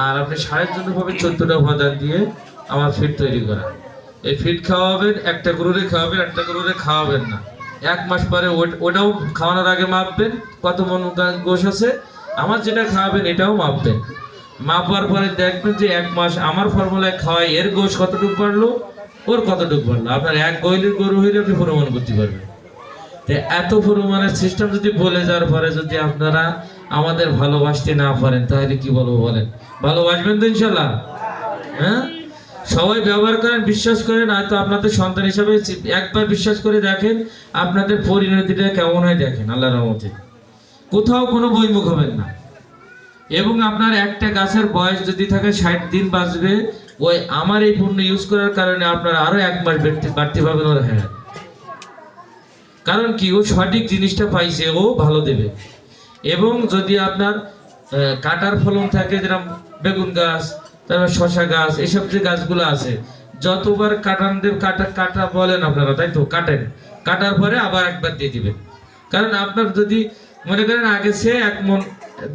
আর আপনি সারের জন্য পাবেন 14টা উপাদান দিয়ে আমার ফিড তৈরি করা। এই ফিড খাওয়াবেন, একটা গরুরে খাওয়াবেন, একটা গরুরে খাওয়াবেন না। 1 মাস পরে ওটাও খাওয়ানোর আগে মাপবেন কত মন গোশ আছে, আমার যেটা খাওয়াবেন এটাও মাপবেন। মাপার পরে দেখবেন যে 1 মাস আমার ফর্মুলায় খাওয়াই এর গোশ কতটুকু বাড়লো, ওর কতটুকু বললো, আপনার এক গইলের গরু হইলে আপনি প্রমাণ করতে পারবেন। তো এত প্রমাণের সিস্টেম যদি বলে যাওয়ার পরে যদি আপনারা আমাদের ভালোবাসতে না পারেন তাহলে কি বলবো বলেন? ভালোবাসবেন তো ইনশাল্লাহ? হ্যাঁ, সবাই ব্যবহার করেন, বিশ্বাস করেন, হয়তো আপনাদের সন্তান হিসাবে একবার বিশ্বাস করে দেখেন আপনাদের পরিণতিটা কেমন হয় দেখেন আল্লাহর রহমতে। কোথাও কোনো বইমুখ হবেন না। এবং আপনার একটা গাছের বয়স যদি থাকে 60 দিন বাঁচবে, ওই আমার এই পণ্য ইউজ করার কারণে আপনারা আরো 1 মাস বাড়তে পাবেন ওর। হ্যাঁ, কারণ কি, ও সঠিক জিনিসটা পাইছে, ও ভালো দেবে। এবং যদি আপনার কাটার ফলন থাকে, যেরকম বেগুন গাছ, তারপর শশা গাছ, এসব যে গাছগুলো আছে, যতবার কাটান দেব, কাটা বলেন আপনারা, তাই তো? কাটেন, কাটার পরে আবার একবার দিয়ে দিবেন। কারণ আপনার যদি মনে করেন আগে সে 1 মণ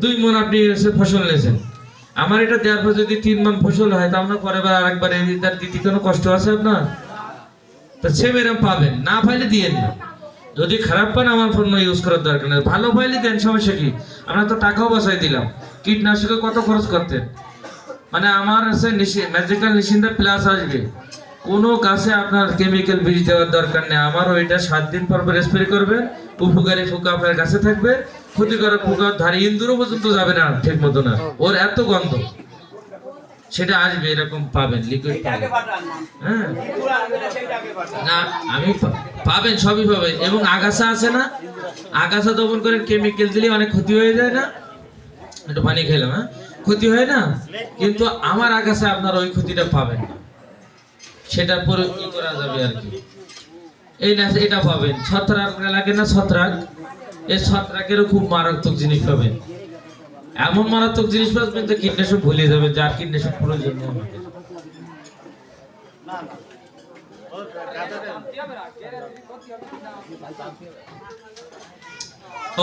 2 মণ আপনি ফসল নিয়েছেন, আমার এটা দেওয়ার পর যদি 3 মণ ফসল হয়, তা আপনার পরের বার আরেকবার এটার দিতে কোনো কষ্ট আছে আপনার? তা সেম এরকম পাবেন, না পাইলে দিয়েন না। যদি খারাপ পান আমার পণ্য ইউজ করার দরকার নেই, ভালো পাইলে দেন, সমস্যা কি? আমরা তো টাকাও বাঁচাই দিলাম। কীটনাশকে কত খরচ করতেন, মানে আমার আছে ম্যাজিক্যাল নিশিন্দা প্লাস আসবে, কোনো গাছে আপনার কেমিক্যাল বীজ দেওয়ার দরকার নেই। আমার ওইটা 7 দিন পর স্প্রে করবেন, উপকারী পোকা আপনার গাছে থাকবে, ক্ষতিকারক পোকা ধারে ইন্দুরও পর্যন্ত যাবে না ঠিক মতো না, ওর এত গন্ধ, সেটা আসবে, এরকম পাবেন, লিকুইড পাবেন। হ্যাঁ, না আমি পাবেন, সবই পাবেন। এবং আগাছা আছে না, আগাছা দমন করেন, কেমিক্যাল দিলে অনেক ক্ষতি হয়ে যায় না? একটু পানি খেলাম, হ্যাঁ, ক্ষতি হয় না? কিন্তু আমার আগাছা আপনার ওই ক্ষতিটা পাবেন না, সেটা পরে কি করা যাবে আর কি। এই না, এটা পাবেন। ছত্রাক লাগে না, ছত্রাক, এই ছত্রাকেরও খুব মারাত্মক জিনিস পাবেন। এমন মারাত্মক জিনিস পাবেন যে কীটনাশক ভুলে যাবেন, যার কীটনাশক প্রয়োজন নেই আমাদের।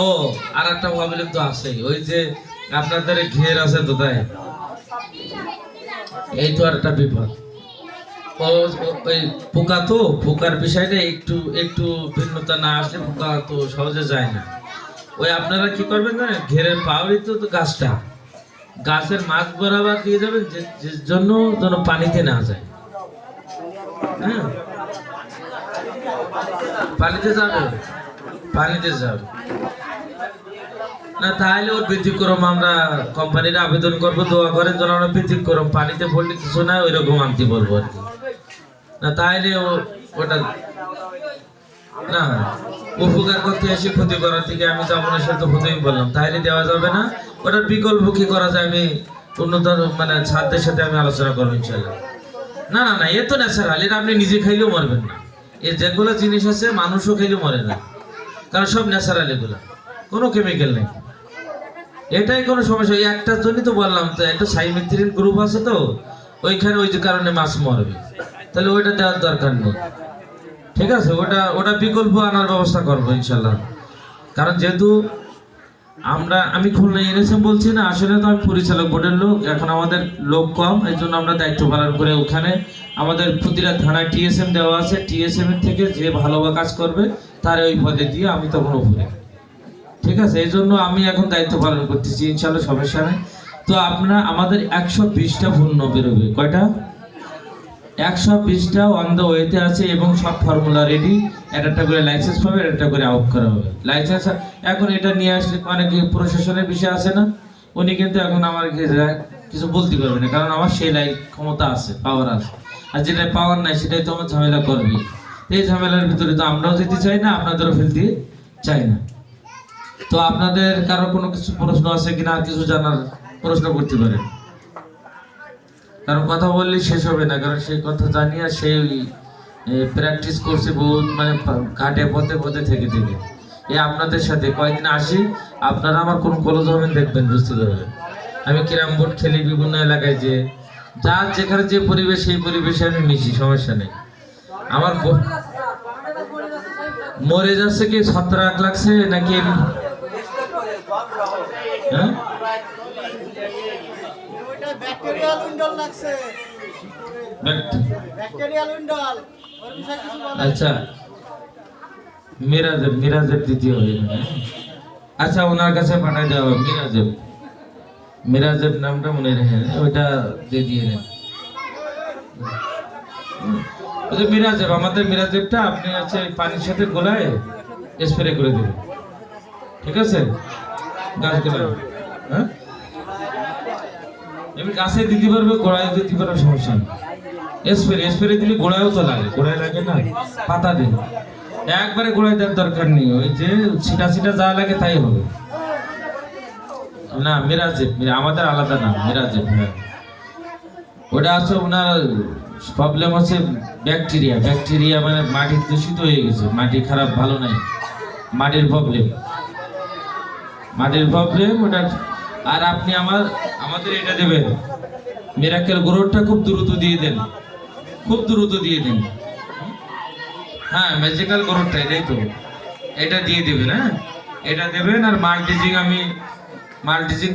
ও আর একটা প্রবলেম তো আছেই, ওই যে আপনাদের ঘের আছে তো, তাই এই তো আর একটা বিপদ। ওই পোকা, তো পোকার বিষয়টা একটু একটু ভিন্নতা না আসলে পোকা তো সহজে যায় না। ওই আপনারা কি করবেন জানেন, ঘেরের পাওয়ারই তো গাছটা, গাছের মাছ বরাবর দিয়ে যাবেন, যে জন্য যেন পানিতে না যায়। হ্যাঁ, পানিতে যাবে, পানিতে যাবে না, তাহলে ওর ব্যতিক্রম আমরা কোম্পানির আবেদন করবো, দোয়া করেন যেন আমরা ব্যতিক্রম, পানিতে পড়লে কিছু না ওইরকম আনতে বলবো আর কি। না তাহলে ওটা না, উপকার করতে এসে ক্ষতি করার থেকে আমি তো আপনার সাথে প্রথমেই বললাম, তাহলে দেওয়া যাবে না। ওটার বিকল্প কি করা যায় আমি উন্নত মানে ছাত্রদের সাথে আমি আলোচনা করবো ইনশাল্লাহ। না না না, এ তো ন্যাচারাল, এটা আপনি নিজে খাইলেও মরবেন না। এ যেগুলো জিনিস আছে মানুষও খাইলেও মরে না, কারণ সব ন্যাচারাল, এগুলো কোনো কেমিক্যাল নেই। এটাই কোনো সমস্যা, এই একটার জন্যই তো বললাম, তো একটা সাইমেথ্রিন গ্রুপ আছে তো ওইখানে, ওই যে কারণে মাছ মরবে, তাহলে ওইটা দেওয়ার দরকার নেই। ঠিক আছে, ওটা বিকল্প আনার ব্যবস্থা করবো ইনশাল্লাহ। কারণ যেহেতু আমি খুলনা এনেছি বলছি না, আসলে তো আমি পরিচালক বোর্ডের লোক, এখন আমাদের লোক কম, এই জন্য আমরা দায়িত্ব পালন করে, ওখানে আমাদের প্রতিটা থানায় টিএসএম দেওয়া আছে, টিএসএম এর থেকে যে ভালো কাজ করবে তার ওই পদে দিয়ে আমি তখন উপরে। ঠিক আছে, এই জন্য আমি এখন দায়িত্ব পালন করতেছি ইনশাল্লাহ, সমস্যা নেই। তো আপনারা আমাদের 120টা পণ্য বেরোবে, কয়টা? 120টা অন দ্য ওয়েতে আছে, এবং সব ফর্মুলা রেডি। একটা করে লাইসেন্স পাবে, একটা করে আউট করা হবে লাইসেন্স। এখন এটা নিয়ে আসলে অনেকে প্রশাসনের বিষয় আছে না, উনি কিন্তু এখন আমার কিছু বলতে পারবে না, কারণ আমার সেই ক্ষমতা আছে, পাওয়ার আছে। আর যেটা পাওয়ার নাই সেটাই তো আমার ঝামেলা করবে। এই ঝামেলার ভিতরে তো আমরাও যেতে চাই না, আপনাদেরও ফেলতে চাই না। তো আপনাদের কারো কোনো কিছু প্রশ্ন আছে কিনা, কিছু জানার প্রশ্ন করতে পারেন, কারণ কথা বললে শেষ হবে না, কারণ সেই কথা জানিয়ে সেই প্র্যাকটিস করছে বহুত, মানে ঘাটে পথে পথে থেকে থেকে। এই আপনাদের সাথে কয়েকদিন আসি, আপনারা আমার কোন কলেজ হবেন দেখবেন, বুঝতে পারবেন। আমি ক্যারাম বোর্ড খেলি বিভিন্ন এলাকায়, যে যার যেখানে যে পরিবেশ সেই পরিবেশে আমি মিশি, সমস্যা নেই। আমার মরে যাচ্ছে কি, ছত্রাক লাগছে নাকি? হ্যাঁ, আচ্ছা, মিরাজেব দ্বিতীয় হয়ে, আচ্ছা ওনার কাছে পাঠাই দেওয়া হবে। মিরাজেব নামটা মনে রেখে ওইটা দিয়ে নেন। ওই যে মিরাজেব, আমাদের মিরাজেবটা আপনি হচ্ছে পানির সাথে গোলায় স্প্রে করে দেবেন, ঠিক আছে? গাছ গোলায়, হ্যাঁ এমনি গাছে দিতে পারবে, গোড়ায় দিতে পারবে, সমস্যা নেই। স্প্রে দিলে গোড়ায়ও তো লাগে, গোড়ায় লাগে না, পাতা দিন। একবারে গোড়ায় দেওয়ার দরকার নেই, ওই যে ছিটা ছিটা যা লাগে তাই হবে। না মিরাজেব, আমাদের আলাদা নাম মিরাজেব। হ্যাঁ ওটা আছে, ওনার প্রবলেম হচ্ছে ব্যাকটেরিয়া মানে মাটি দূষিত হয়ে গেছে, মাটি খারাপ, ভালো নাই, মাটির প্রবলেম ওটা। আর আপনি আমাদের এটা দেবেন, মিরাকেল গ্রোথটা খুব দ্রুত দিয়ে দেন, খুব দ্রুত দিয়ে দেন। হ্যাঁ ম্যাজিক্যাল গ্রোথটা, এটাই তো, এটা দিয়ে দেবেন। হ্যাঁ এটা দেবেন। আর মাল্টিজিং